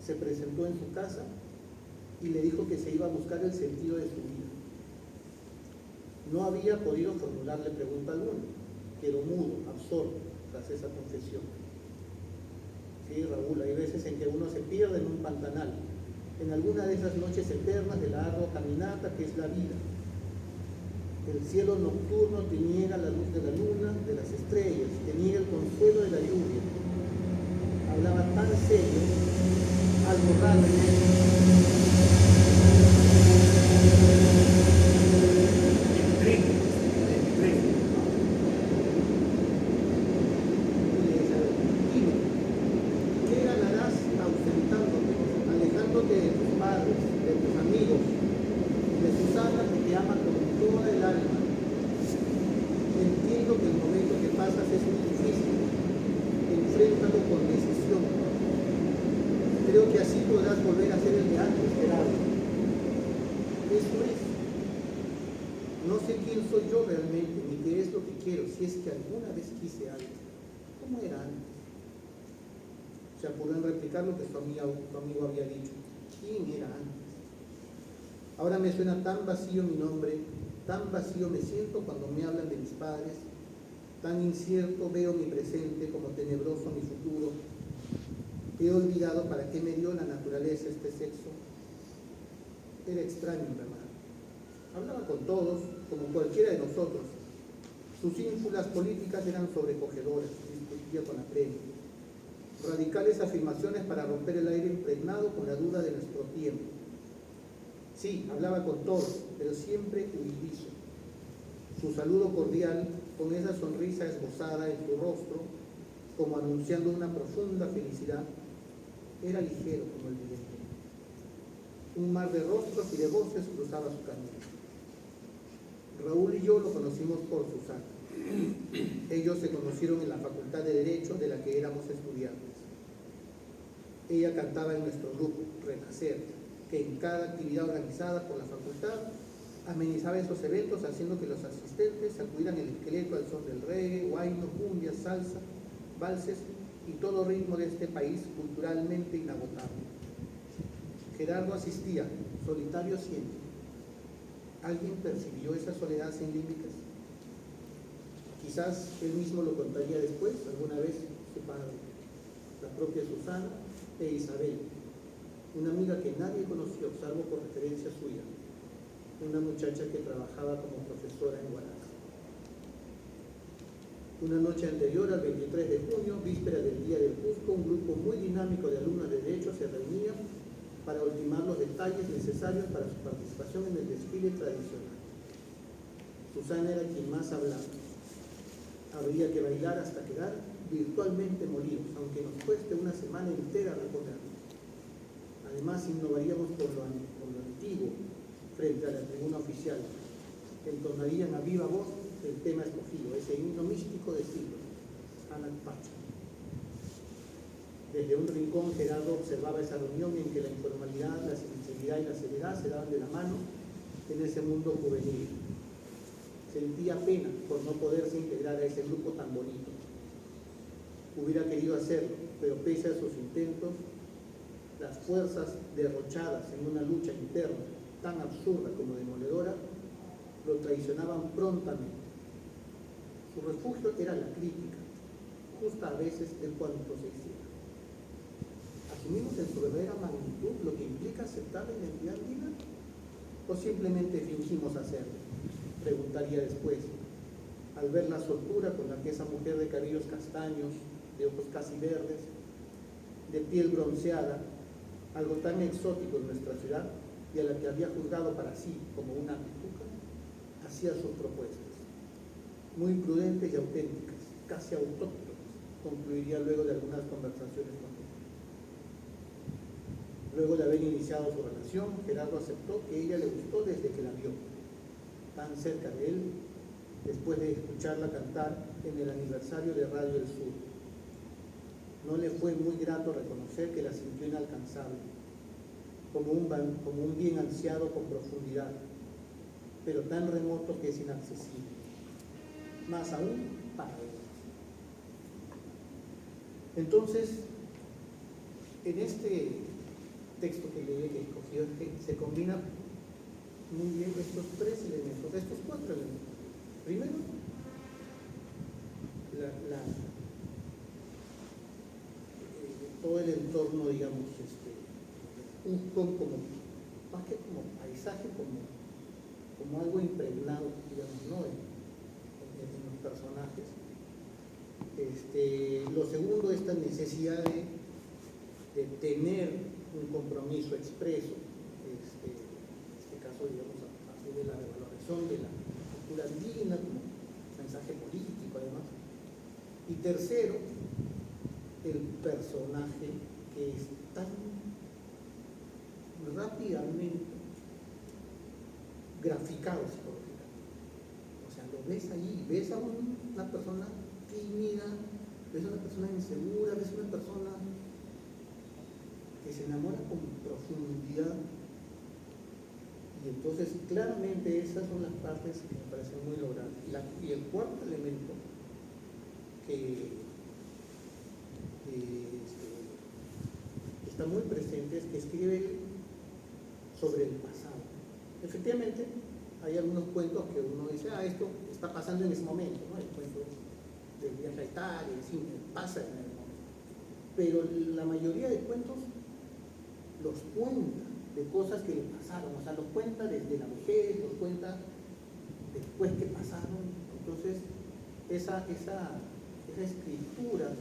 se presentó en su casa y le dijo que se iba a buscar el sentido de su vida. No había podido formularle pregunta alguna, quedó mudo, absorto tras esa confesión. Sí, Raúl, hay veces en que uno se pierde en un pantanal, en alguna de esas noches eternas de la ardua caminata que es la vida. El cielo nocturno te niega la luz de la luna, de las estrellas, te niega el consuelo de la lluvia. Hablaba tan serio, algo raro en él. Si es que alguna vez quise algo, ¿cómo era antes? Se apuró en replicar lo que su amigo había dicho. ¿Quién era antes? Ahora me suena tan vacío mi nombre, tan vacío me siento cuando me hablan de mis padres, tan incierto veo mi presente como tenebroso mi futuro. He olvidado para qué me dio la naturaleza este sexo. Era extraño en verdad. Hablaba con todos, como cualquiera de nosotros. Sus ínfulas políticas eran sobrecogedoras, discutía con apremio. Radicales afirmaciones para romper el aire impregnado con la duda de nuestro tiempo. Sí, hablaba con todos, pero siempre huidizo. Su saludo cordial, con esa sonrisa esbozada en su rostro, como anunciando una profunda felicidad, era ligero como el viento. Un mar de rostros y de voces cruzaba su camino. Raúl y yo lo conocimos por Susana. Ellos se conocieron en la Facultad de Derecho de la que éramos estudiantes. Ella cantaba en nuestro grupo, Renacer, que en cada actividad organizada por la facultad amenizaba esos eventos haciendo que los asistentes sacudieran el esqueleto al son del reggae, huayno, cumbia, salsa, valses y todo ritmo de este país culturalmente inagotable. Gerardo asistía, solitario siempre. ¿Alguien percibió esa soledad sin límites? Quizás él mismo lo contaría después, alguna vez su padre, la propia Susana e Isabel, una amiga que nadie conoció, salvo por referencia suya, una muchacha que trabajaba como profesora en Huaraz. Una noche anterior al 23 de junio, víspera del Día del Cusco, un grupo muy dinámico de alumnos de Derecho se reunía para ultimar los detalles necesarios para su participación en el desfile tradicional. Susana era quien más hablaba. Habría que bailar hasta quedar virtualmente molidos, aunque nos cueste una semana entera recorrerlo. Además, innovaríamos por lo antiguo frente a la tribuna oficial. Entonarían a viva voz el tema escogido, ese himno místico de siglos, Anak Pacha. Desde un rincón, Gerardo observaba esa reunión en que la informalidad, la sinceridad y la seriedad se daban de la mano en ese mundo juvenil. Sentía pena por no poderse integrar a ese grupo tan bonito. Hubiera querido hacerlo, pero pese a sus intentos, las fuerzas derrochadas en una lucha interna tan absurda como demoledora, lo traicionaban prontamente. Su refugio era la crítica, justa a veces de cuanto se hiciera. ¿Asumimos en su verdadera magnitud lo que implica aceptar la identidad andina? ¿O simplemente fingimos hacerlo? Preguntaría después, al ver la soltura con la que esa mujer de cabellos castaños, de ojos casi verdes, de piel bronceada, algo tan exótico en nuestra ciudad y a la que había juzgado para sí como una pituca, hacía sus propuestas, muy prudentes y auténticas, casi autóctonas, concluiría luego de algunas conversaciones con él. Luego de haber iniciado su relación, Gerardo aceptó que ella le gustó desde que la vio, tan cerca de él, después de escucharla cantar en el aniversario de Radio del Sur. No le fue muy grato reconocer que la sintió inalcanzable, como un bien ansiado con profundidad, pero tan remoto que es inaccesible, más aún para él. Entonces, en este texto que leí, que escogió, se combinan muy bien estos tres elementos, estos cuatro elementos. Primero, todo el entorno, digamos, como, más que como paisaje, como algo impregnado, digamos, ¿no? en los personajes. Lo segundo, esta necesidad de tener un compromiso expreso, en este caso, digamos, a partir de la revaloración de la cultura andina como mensaje político, además. Y tercero, el personaje que es tan rápidamente graficado psicológicamente. O sea, lo ves allí, ves a una persona tímida, ves a una persona insegura, ves a una persona que se enamora con profundidad. Y entonces, claramente, esas son las partes que me parecen muy logradas. Y el cuarto elemento que está muy presente es que escribe sobre el pasado. Efectivamente, hay algunos cuentos que uno dice, esto está pasando en ese momento, ¿no? El cuento del viaje a Italia, sí, pasa en el momento. Pero la mayoría de cuentos los cuenta de cosas que le pasaron, o sea, los cuenta desde la vejez, los cuenta después que pasaron. Entonces, esa escritura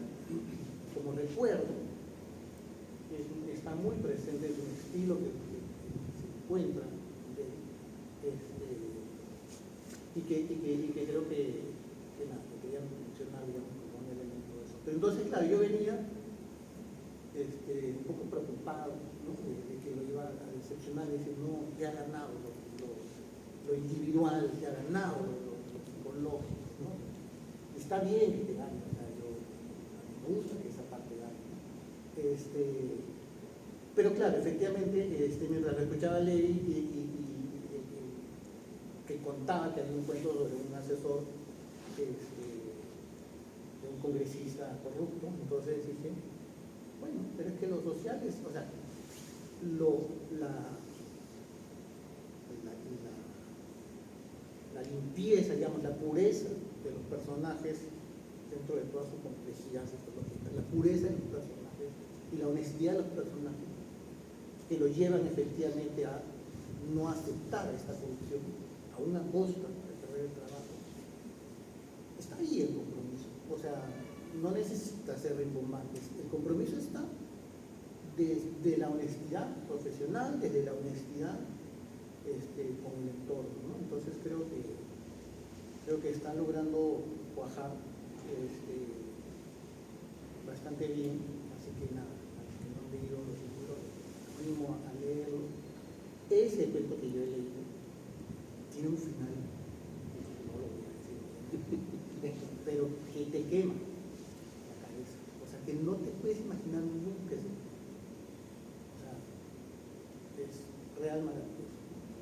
como recuerdo está muy presente, es un estilo que se encuentra y que creo que quería mencionar, digamos, como un elemento de eso. Pero entonces, claro, yo venía un poco preocupado, ¿no? de que lo iba a decepcionar, y decir, no, ya ha ganado lo individual, ya ha ganado lo psicológico, ¿no? Está bien que te gane, o sea, a mí me gusta que esa parte gane. Pero claro, efectivamente, mientras escuchaba a Levi que contaba que había un cuento sobre un asesor de un congresista corrupto, entonces dije, bueno, pero es que los sociales, o sea, la limpieza, digamos, la pureza de los personajes dentro de toda su complejidad psicológica, la pureza de los personajes y la honestidad de los personajes que lo llevan efectivamente a no aceptar esta corrupción a una costa de perder el trabajo. Está ahí el compromiso, o sea, no necesita ser rimbombante, el compromiso está desde la honestidad profesional, desde la honestidad con el entorno, ¿no? Entonces creo que está logrando cuajar bastante bien, así que nada, a los que no han leído los libros, animo a leerlo. Ese cuento que yo he leído tiene un final, no lo voy a decir, pero que te quema la cabeza, o sea, que no te puedes imaginar nunca eso. O sea, es real maravilloso.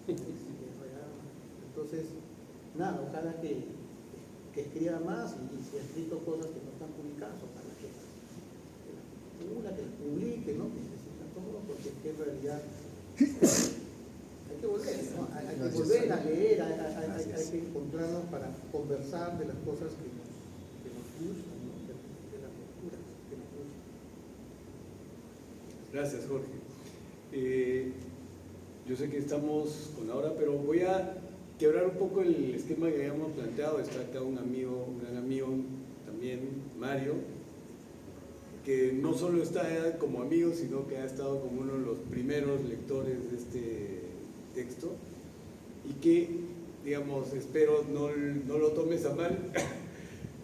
Es real maravilloso. Entonces, nada, ojalá que escriba más y si ha escrito cosas que no están publicadas, ojalá que las publique, ¿no? Que necesita todo, porque es que en realidad hay que volver, ¿no? Hay que volver a leer, hay que encontrarnos para conversar de las cosas que nos gustan, ¿no? De las lecturas que nos gustan. Gracias, Jorge. Yo sé que estamos con la hora, pero voy a quebrar un poco el esquema que habíamos planteado. Está acá un gran amigo también, Mario, que no solo está como amigo, sino que ha estado como uno de los primeros lectores de este texto y que, digamos, espero no lo tomes a mal,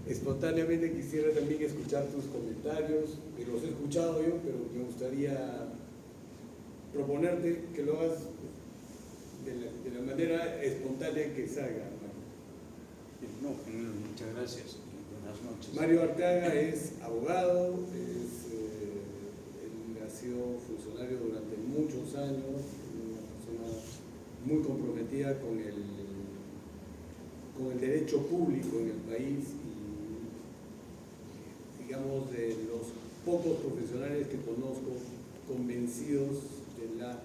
espontáneamente quisiera también escuchar tus comentarios, que los he escuchado yo, pero me gustaría proponerte que lo hagas de la manera espontánea que salga. No, muchas gracias y buenas noches. Mario Arteaga es abogado, él ha sido funcionario durante muchos años, una persona muy comprometida con el derecho público en el país y, digamos, de los pocos profesionales que conozco convencidos de la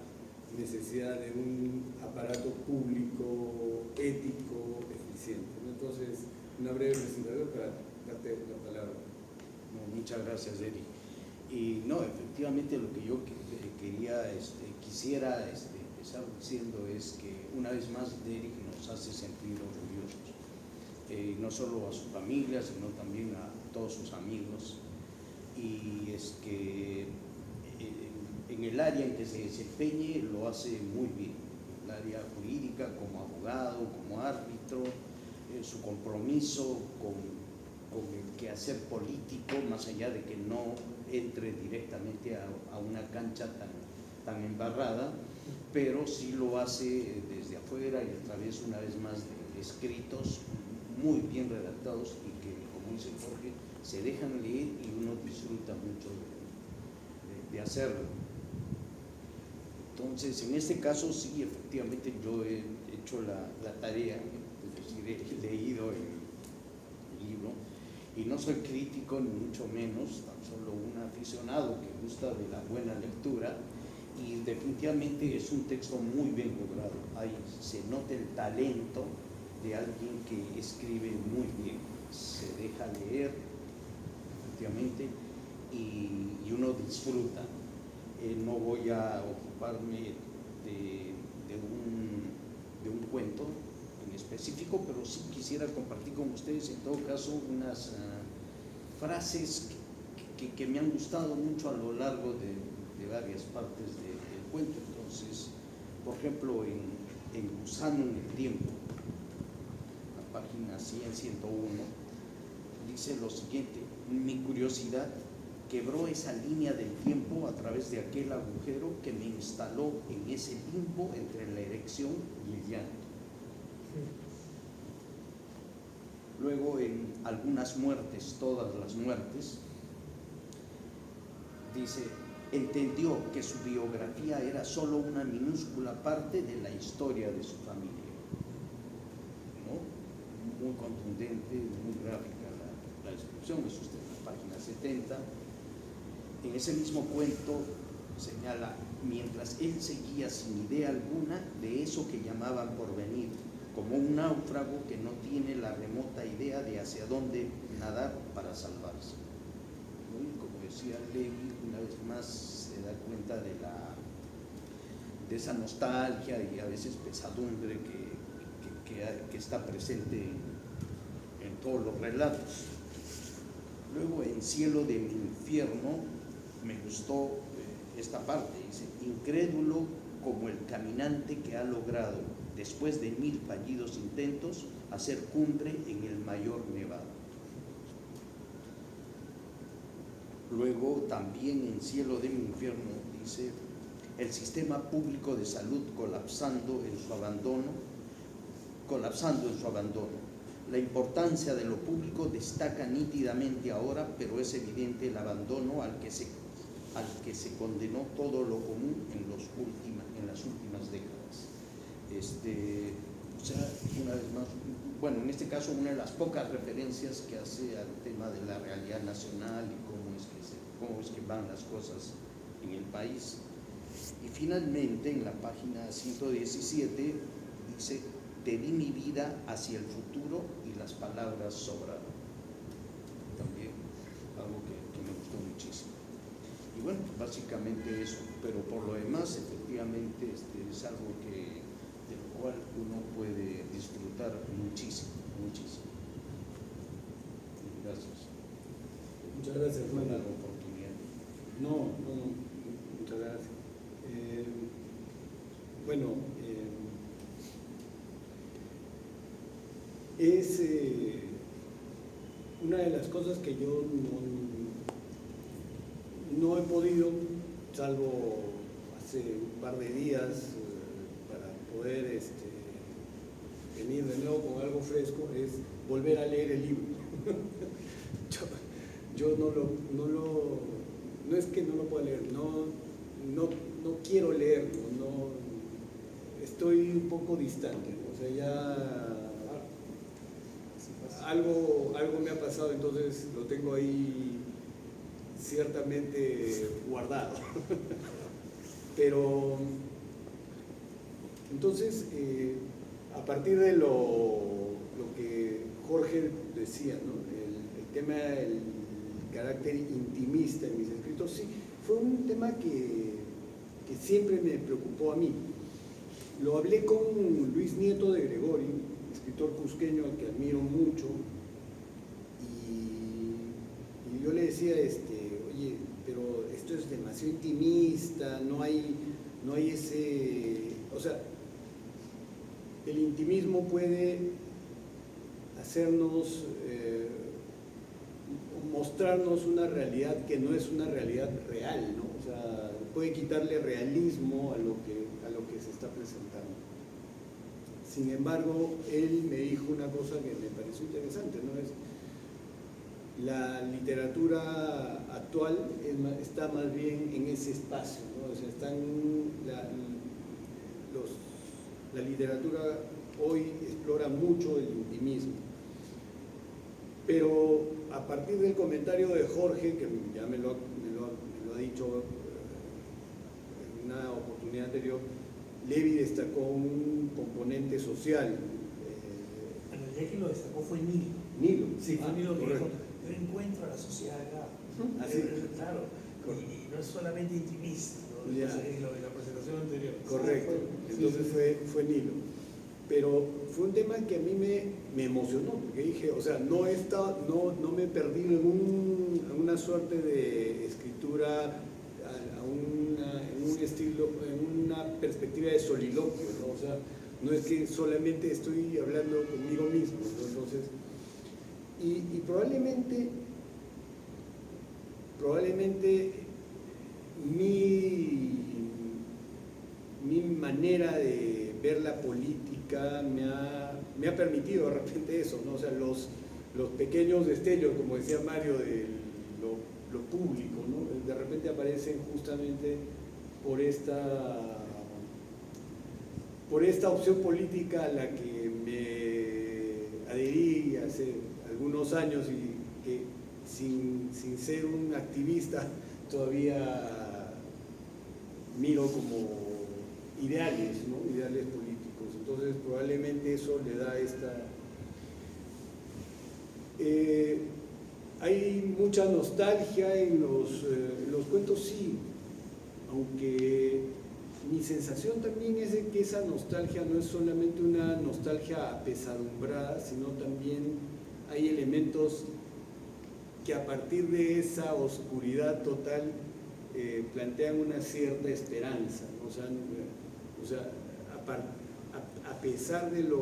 necesidad de un aparato público ético, eficiente. Entonces, una breve presentación para darte la palabra. No, muchas gracias, Eric. Y no, efectivamente lo que yo quisiera empezar diciendo es que una vez más Derek nos hace sentir orgullosos, no solo a su familia, sino también a todos sus amigos. Y es que en el área en que se desempeñe lo hace muy bien, el área jurídica, como abogado, como árbitro, su compromiso con el quehacer político, más allá de que no entre directamente a una cancha tan embarrada, pero sí lo hace desde afuera y a través, una vez más, de escritos muy bien redactados y que, como dice Jorge, se dejan leer y uno disfruta mucho de hacerlo. Entonces, en este caso sí, efectivamente yo he hecho la tarea, es decir, he leído el libro y no soy crítico ni mucho menos, tan solo un aficionado que gusta de la buena lectura, y definitivamente es un texto muy bien logrado. Ahí se nota el talento de alguien que escribe muy bien, se deja leer efectivamente y uno disfruta. No voy a ocuparme de un cuento en específico, pero sí quisiera compartir con ustedes en todo caso unas frases que me han gustado mucho a lo largo de varias partes del cuento. Entonces, por ejemplo, en Gusano en el Tiempo, la página 100-101, dice lo siguiente: mi curiosidad quebró esa línea del tiempo a través de aquel agujero que me instaló en ese limbo entre la erección y el llanto. Luego, en Algunas muertes, todas las muertes, dice: entendió que su biografía era solo una minúscula parte de la historia de su familia. ¿No? Muy contundente, muy gráfica la descripción, es usted en la página 70. En ese mismo cuento señala: mientras él seguía sin idea alguna de eso que llamaban porvenir, como un náufrago que no tiene la remota idea de hacia dónde nadar para salvarse. ¿No? Y como decía Levi, una vez más se da cuenta de esa nostalgia y a veces pesadumbre que está presente en todos los relatos. Luego, en Cielo de mi infierno, me gustó esta parte, dice: incrédulo como el caminante que ha logrado, después de 1000 fallidos intentos, hacer cumbre en el mayor nevado. Luego, también en Cielo de mi infierno, dice: el sistema público de salud colapsando en su abandono. La importancia de lo público destaca nítidamente ahora, pero es evidente el abandono al que se condenó todo lo común en las últimas décadas. O sea, una vez más, bueno, en este caso una de las pocas referencias que hace al tema de la realidad nacional y cómo es que van las cosas en el país. Y finalmente, en la página 117, dice: te di mi vida hacia el futuro y las palabras sobraron. También algo que me gustó muchísimo. Y bueno, básicamente eso, pero por lo demás, efectivamente, es algo de lo cual uno puede disfrutar muchísimo, muchísimo. Gracias. Muchas gracias, por Mario. la oportunidad. No, muchas gracias. Bueno, es una de las cosas que yo no he podido, salvo hace un par de días, para poder venir de nuevo con algo fresco, es volver a leer el libro. yo no es que no lo pueda leer, no quiero leerlo, estoy un poco distante, o sea, ya algo me ha pasado, entonces lo tengo ahí ciertamente guardado. Pero entonces, a partir de lo que Jorge decía, ¿no? el tema del carácter intimista en mis escritos, sí, fue un tema que siempre me preocupó a mí. Lo hablé con Luis Nieto de Gregorio, escritor cusqueño al que admiro mucho, y yo le decía, oye, pero esto es demasiado intimista, no hay ese, o sea, el intimismo puede hacernos, mostrarnos una realidad que no es una realidad real, ¿no? O sea, puede quitarle realismo a lo que se está presentando. Sin embargo, él me dijo una cosa que me pareció interesante, ¿no? La literatura actual está más bien en ese espacio, ¿no? O sea, la literatura hoy explora mucho el intimismo. Pero a partir del comentario de Jorge, que ya me lo ha dicho en una oportunidad anterior, Levi destacó un componente social. Bueno, ya que lo destacó fue Nilo. Nilo. Sí, fue Nilo que correcto. dijo, yo encuentro a la sociedad acá. Así. Claro, y no es solamente intimista, ¿no? Ya. Entonces, lo de la presentación anterior. Correcto, entonces fue Nilo. Pero fue un tema que a mí me emocionó, porque dije, o sea, no me perdí en una suerte de escritura, en un estilo, en una perspectiva de soliloquio, ¿no? O sea, no es que solamente estoy hablando conmigo mismo, ¿no? Entonces, y probablemente mi manera de ver la política me ha permitido de repente eso, ¿no? O sea, los pequeños destellos, como decía Mario, de lo público, ¿no? De repente aparecen justamente por esta opción política a la que me adherí hace algunos años y que sin ser un activista todavía miro como ideales, ¿no? Ideales políticos. Entonces probablemente eso le da hay mucha nostalgia en los cuentos, sí, aunque mi sensación también es de que esa nostalgia no es solamente una nostalgia apesadumbrada, sino también hay elementos que a partir de esa oscuridad total plantean una cierta esperanza, ¿no? O sea, a pesar de lo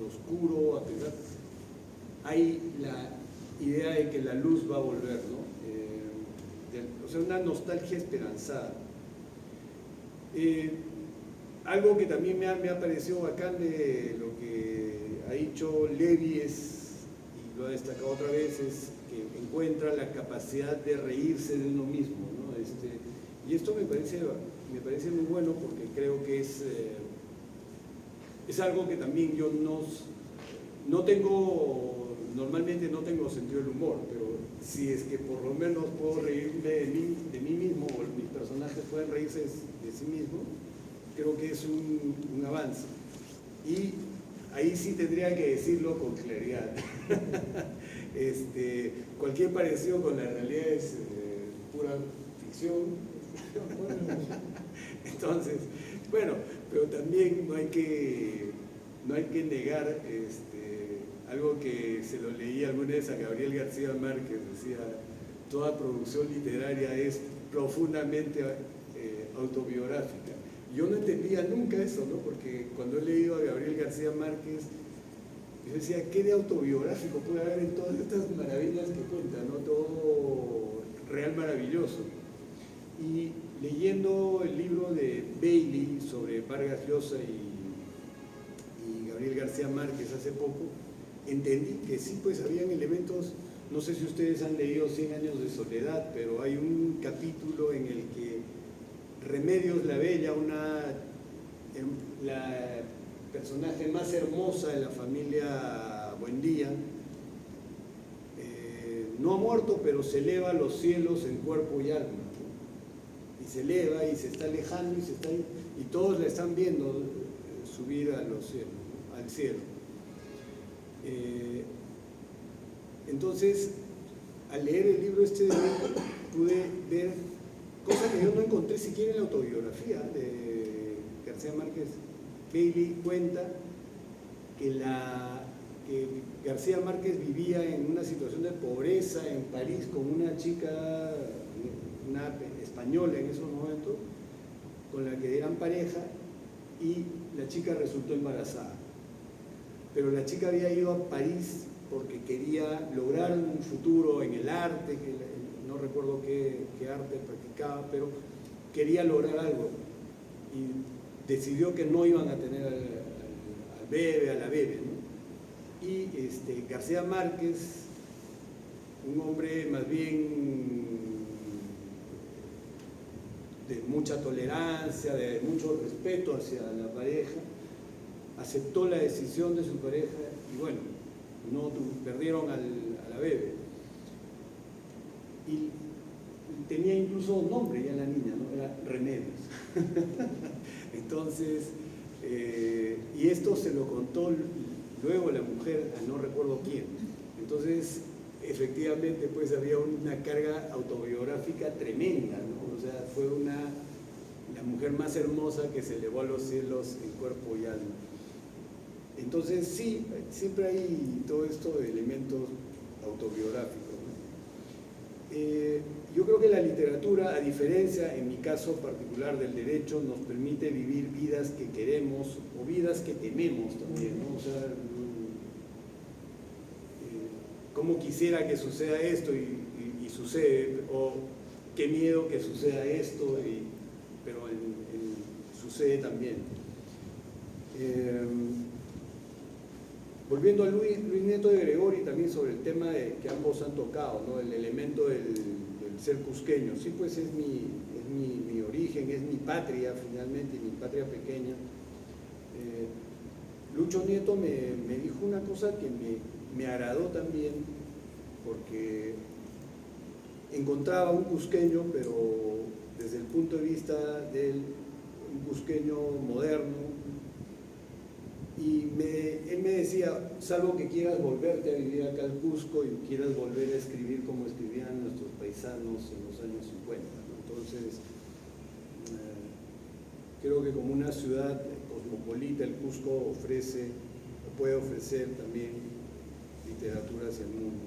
oscuro, hay la idea de que la luz va a volver, ¿no? O sea, una nostalgia esperanzada. Algo que también me ha parecido bacán de lo que ha dicho Levi y lo ha destacado otra vez, es que encuentra la capacidad de reírse de uno mismo, ¿no? Y esto me parece muy bueno, porque creo que es algo que también yo normalmente no tengo sentido del humor, pero si es que por lo menos puedo reírme de mí mismo, o mis personajes pueden reírse de sí mismos, creo que es un avance. Y ahí sí tendría que decirlo con claridad. Cualquier parecido con la realidad es pura ficción. Entonces, bueno, pero también no hay que negar algo que se lo leí alguna vez a Gabriel García Márquez, decía, toda producción literaria es profundamente autobiográfica. Yo no entendía nunca eso, ¿no? Porque cuando he leído a Gabriel García Márquez, Yo decía, ¿qué de autobiográfico puede haber en todas estas maravillas que cuenta, ¿no? Todo real maravilloso. Y leyendo el libro de Bailey sobre Vargas Llosa y Gabriel García Márquez hace poco, entendí que sí, pues habían elementos, no sé si ustedes han leído 100 años de soledad, pero hay un capítulo en el que Remedios la Bella, la personaje más hermosa de la familia Buendía, no ha muerto, pero se eleva a los cielos en cuerpo y alma, ¿no? Y se eleva y se está alejando y todos la están viendo subir a los cielos, ¿no? Al cielo. Entonces, al leer el libro pude ver cosas que yo no encontré siquiera en la autobiografía de García Márquez. Bailey cuenta que García Márquez vivía en una situación de pobreza en París con una chica, una española en esos momentos, con la que eran pareja, y la chica resultó embarazada. Pero la chica había ido a París porque quería lograr un futuro en el arte, que no recuerdo qué arte practicaba, pero quería lograr algo. Y decidió que no iban a tener al bebé, a la bebé, ¿no? Y García Márquez, un hombre más bien de mucha tolerancia, de mucho respeto hacia la pareja, aceptó la decisión de su pareja y bueno, perdieron a la bebé. Y tenía incluso nombre ya la niña, ¿no? Era Remedios. Entonces, y esto se lo contó luego la mujer, no recuerdo quién. Entonces, efectivamente, pues había una carga autobiográfica tremenda, ¿no? O sea, fue la mujer más hermosa que se elevó a los cielos en cuerpo y alma. Entonces, sí, siempre hay todo esto de elementos autobiográficos, ¿no? Yo creo que la literatura, a diferencia, en mi caso particular del derecho, nos permite vivir vidas que queremos o vidas que tememos también, ¿no? O sea, cómo quisiera que suceda esto y sucede, o qué miedo que suceda esto, pero sucede también. Volviendo a Luis Nieto de Gregori, también sobre el tema que ambos han tocado, ¿no? El elemento del ser cusqueño. Sí, pues es mi origen, es mi patria finalmente, mi patria pequeña. Lucho Nieto me dijo una cosa que me agradó también, porque encontraba un cusqueño, pero desde el punto de vista un cusqueño moderno. Y él me decía, salvo que quieras volverte a vivir acá al Cusco y quieras volver a escribir como escribían nuestros paisanos en los años 50, ¿no? Entonces, creo que como una ciudad cosmopolita, el Cusco puede ofrecer también literatura hacia el mundo.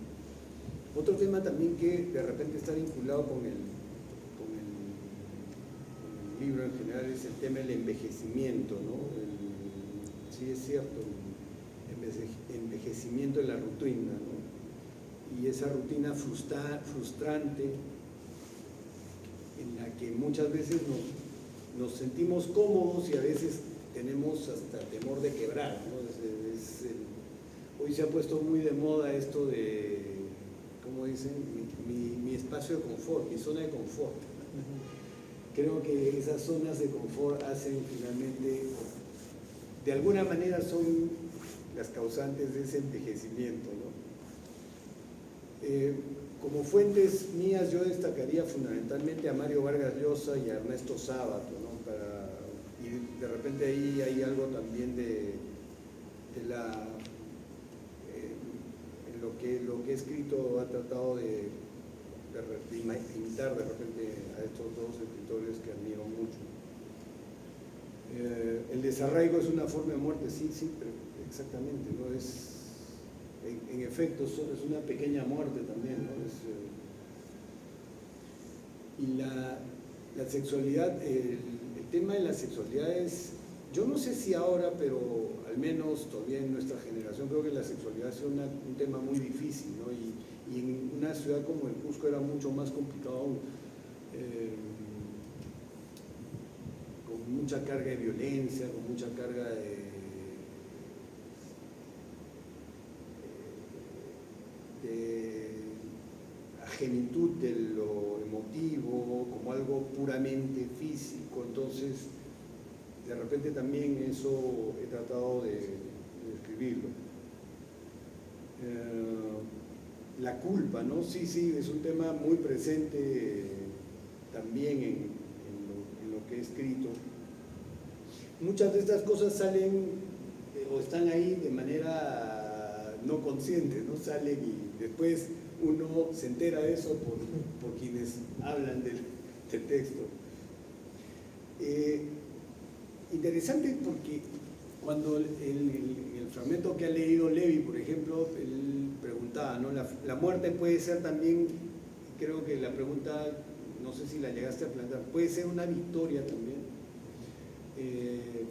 Otro tema también que de repente está vinculado con el libro en general es el tema del envejecimiento, ¿no? Sí, es cierto, envejecimiento de la rutina, ¿no? Y esa rutina frustrante en la que muchas veces nos sentimos cómodos y a veces tenemos hasta temor de quebrar, ¿no? Hoy se ha puesto muy de moda esto de, ¿cómo dicen? Mi espacio de confort, mi zona de confort. Creo que esas zonas de confort hacen finalmente, de alguna manera son las causantes de ese envejecimiento, ¿no? Como fuentes mías yo destacaría fundamentalmente a Mario Vargas Llosa y a Ernesto Sábato, ¿no? Y de repente ahí hay algo también en lo que he escrito ha tratado de imitar de repente a estos dos escritores que admiro mucho. El desarraigo es una forma de muerte, sí, exactamente, ¿no? En efecto, es una pequeña muerte también, ¿no? Y la sexualidad, el tema de la sexualidad es, yo no sé si ahora, pero al al menos todavía en nuestra generación, creo que la sexualidad es un tema muy difícil, ¿no? Y en una ciudad como el Cusco era mucho más complicado aún, con mucha carga de violencia, con mucha carga de agenitud de lo emotivo, como algo puramente físico. Entonces de repente también eso he tratado de describirlo. La culpa, ¿no? Sí, es un tema muy presente también en lo que he escrito. Muchas de estas cosas salen o están ahí de manera no consciente, ¿no? Salen y después uno se entera de eso por quienes hablan del texto. Interesante porque cuando el fragmento que ha leído Levi, por ejemplo, él preguntaba, ¿no? La muerte puede ser también, creo que la pregunta, no sé si la llegaste a plantear, puede ser una victoria también.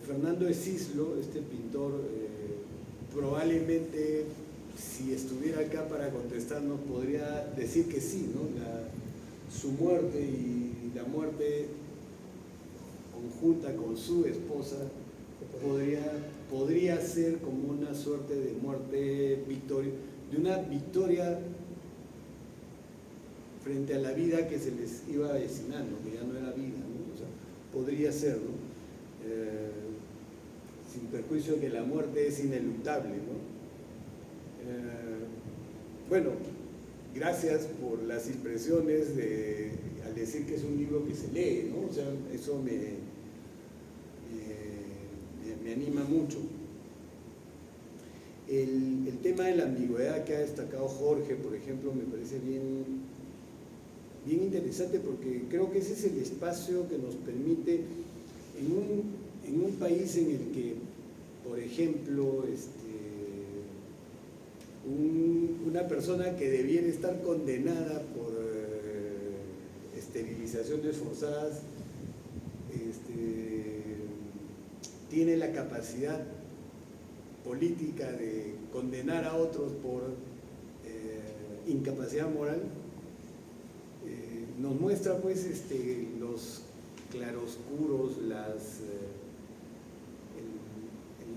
Fernando de Cislo, este pintor, probablemente si estuviera acá para contestarnos podría decir que sí, ¿no? Su muerte y la muerte conjunta con su esposa podría ser como una suerte de muerte victoria, de una victoria frente a la vida que se les iba avecinando, que ya no era vida, ¿no? O sea, podría ser, ¿no? Sin perjuicio que la muerte es ineluctable, ¿no? Bueno, gracias por las impresiones al decir que es un libro que se lee, ¿no? O sea, eso me anima mucho. El tema de la ambigüedad que ha destacado Jorge, por ejemplo, me parece bien interesante, porque creo que ese es el espacio que nos permite en un país en el que, por ejemplo, una persona que debiera estar condenada por esterilizaciones forzadas tiene la capacidad política de condenar a otros por incapacidad moral, nos muestra pues los claroscuros,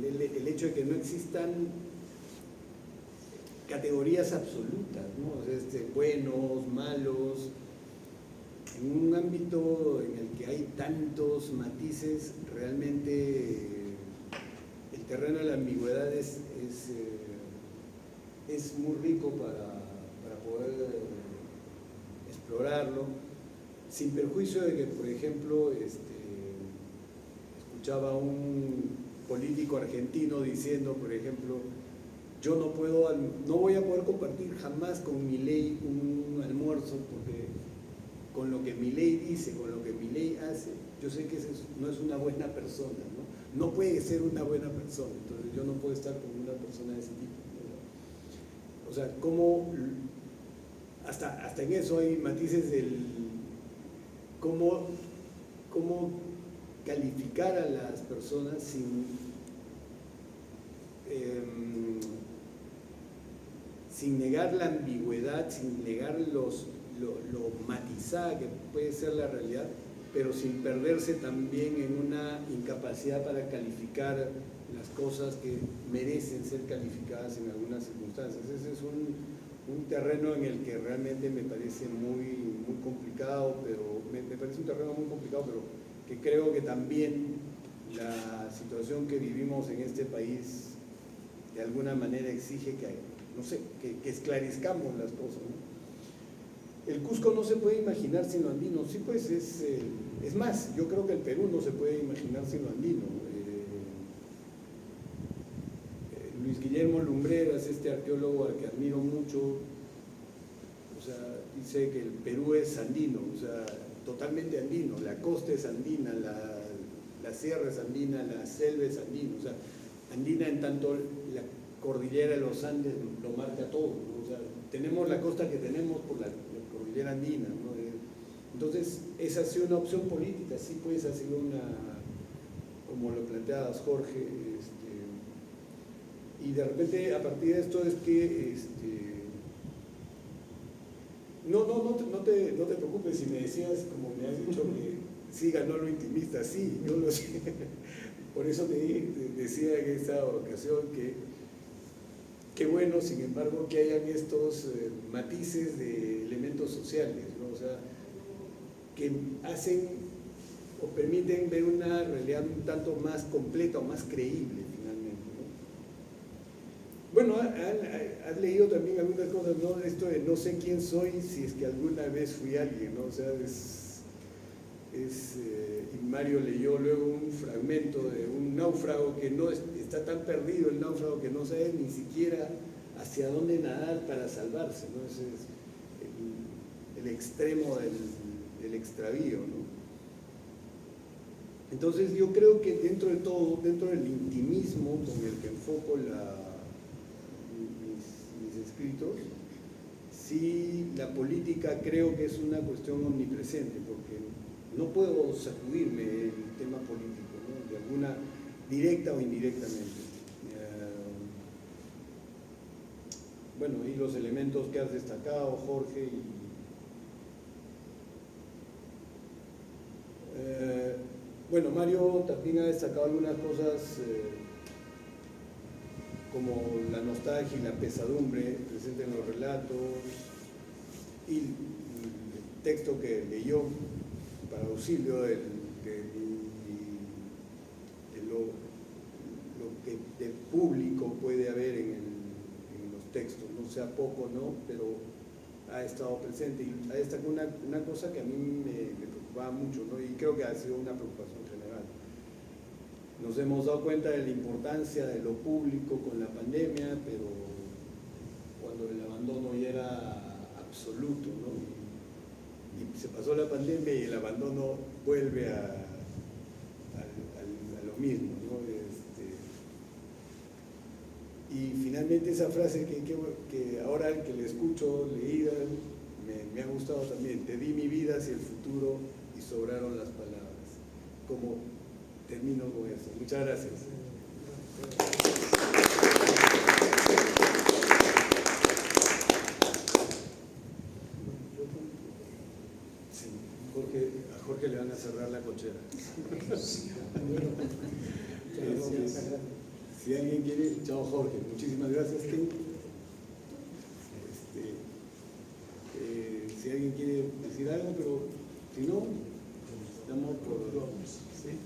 el hecho de que no existan categorías absolutas, ¿no? O sea, buenos, malos, en un ámbito en el que hay tantos matices. Realmente el terreno de la ambigüedad es muy rico para poder explorarlo, sin perjuicio de que, por ejemplo, escuchaba a un político argentino diciendo, por ejemplo, yo no voy a poder compartir jamás con Milei un almuerzo, porque con lo que Milei dice, con lo que Milei hace, yo sé que no es una buena persona, ¿no? No puede ser una buena persona, entonces yo no puedo estar con una persona de ese tipo, ¿no? O sea, cómo hasta en eso hay matices del cómo calificar a las personas sin negar la ambigüedad, sin negar lo matizada que puede ser la realidad, pero sin perderse también en una incapacidad para calificar las cosas que merecen ser calificadas en algunas circunstancias. Ese es un terreno en el que realmente me parece muy complicado, pero me parece un terreno muy complicado, pero que creo que también la situación que vivimos en este país de alguna manera exige que esclarezcamos las cosas, ¿no? El Cusco no se puede imaginar sino andino. Sí, pues es más, yo creo que el Perú no se puede imaginar sino andino. Luis Guillermo Lumbreras, este arqueólogo al que admiro mucho, o sea, dice que el Perú es andino, o sea, totalmente andino. La costa es andina, la sierra es andina, la selva es andina, o sea, andina en tanto la cordillera de los Andes lo marca todo, ¿no? O sea, tenemos la costa que tenemos por la cordillera andina, ¿no? Entonces, esa ha sido una opción política, sí, pues ha sido como lo planteabas, Jorge, Y de repente, a partir de esto es que, no te preocupes si me decías, como me has dicho, que sí ganó lo intimista, sí, yo lo sé. Por eso te decía en esta ocasión que bueno, sin embargo, que hayan estos matices de elementos sociales, ¿no? O sea, que hacen o permiten ver una realidad un tanto más completa o más creíble, finalmente, ¿no? Bueno, has leído también algunas cosas, ¿no? Esto de no sé quién soy si es que alguna vez fui alguien, ¿no? O sea, y Mario leyó luego un fragmento de un náufrago que no está tan perdido, el náufrago, que no sabe ni siquiera hacia dónde nadar para salvarse, ¿no? Ese es el extremo del extravío, ¿no? Entonces yo creo que dentro de todo, dentro del intimismo con el que enfoco mis escritos, sí, la política creo que es una cuestión omnipresente, porque no puedo sacudirme el tema político, ¿no? De alguna, directa o indirectamente. Bueno, y los elementos que has destacado, Jorge, bueno, Mario también ha destacado algunas cosas como la nostalgia y la pesadumbre presente en los relatos, y el texto que leyó para auxilio de lo que de público puede haber en los textos, no sea poco, ¿no? Pero ha estado presente y ha destacado una cosa que a mí me preocupaba mucho, ¿no? Y creo que ha sido una preocupación general. Nos hemos dado cuenta de la importancia de lo público con la pandemia, pero cuando el abandono ya era absoluto, ¿no? Y se pasó la pandemia y el abandono vuelve a lo mismo, ¿no? Y finalmente esa frase que ahora que le escucho leída me ha gustado también: te di mi vida hacia el futuro y sobraron las palabras. Como termino con eso. Muchas gracias. Sí, a Jorge le van a cerrar la cochera. Si alguien quiere, chao Jorge, muchísimas gracias. Si alguien quiere decir algo, pero si no, estamos por... ¿sí?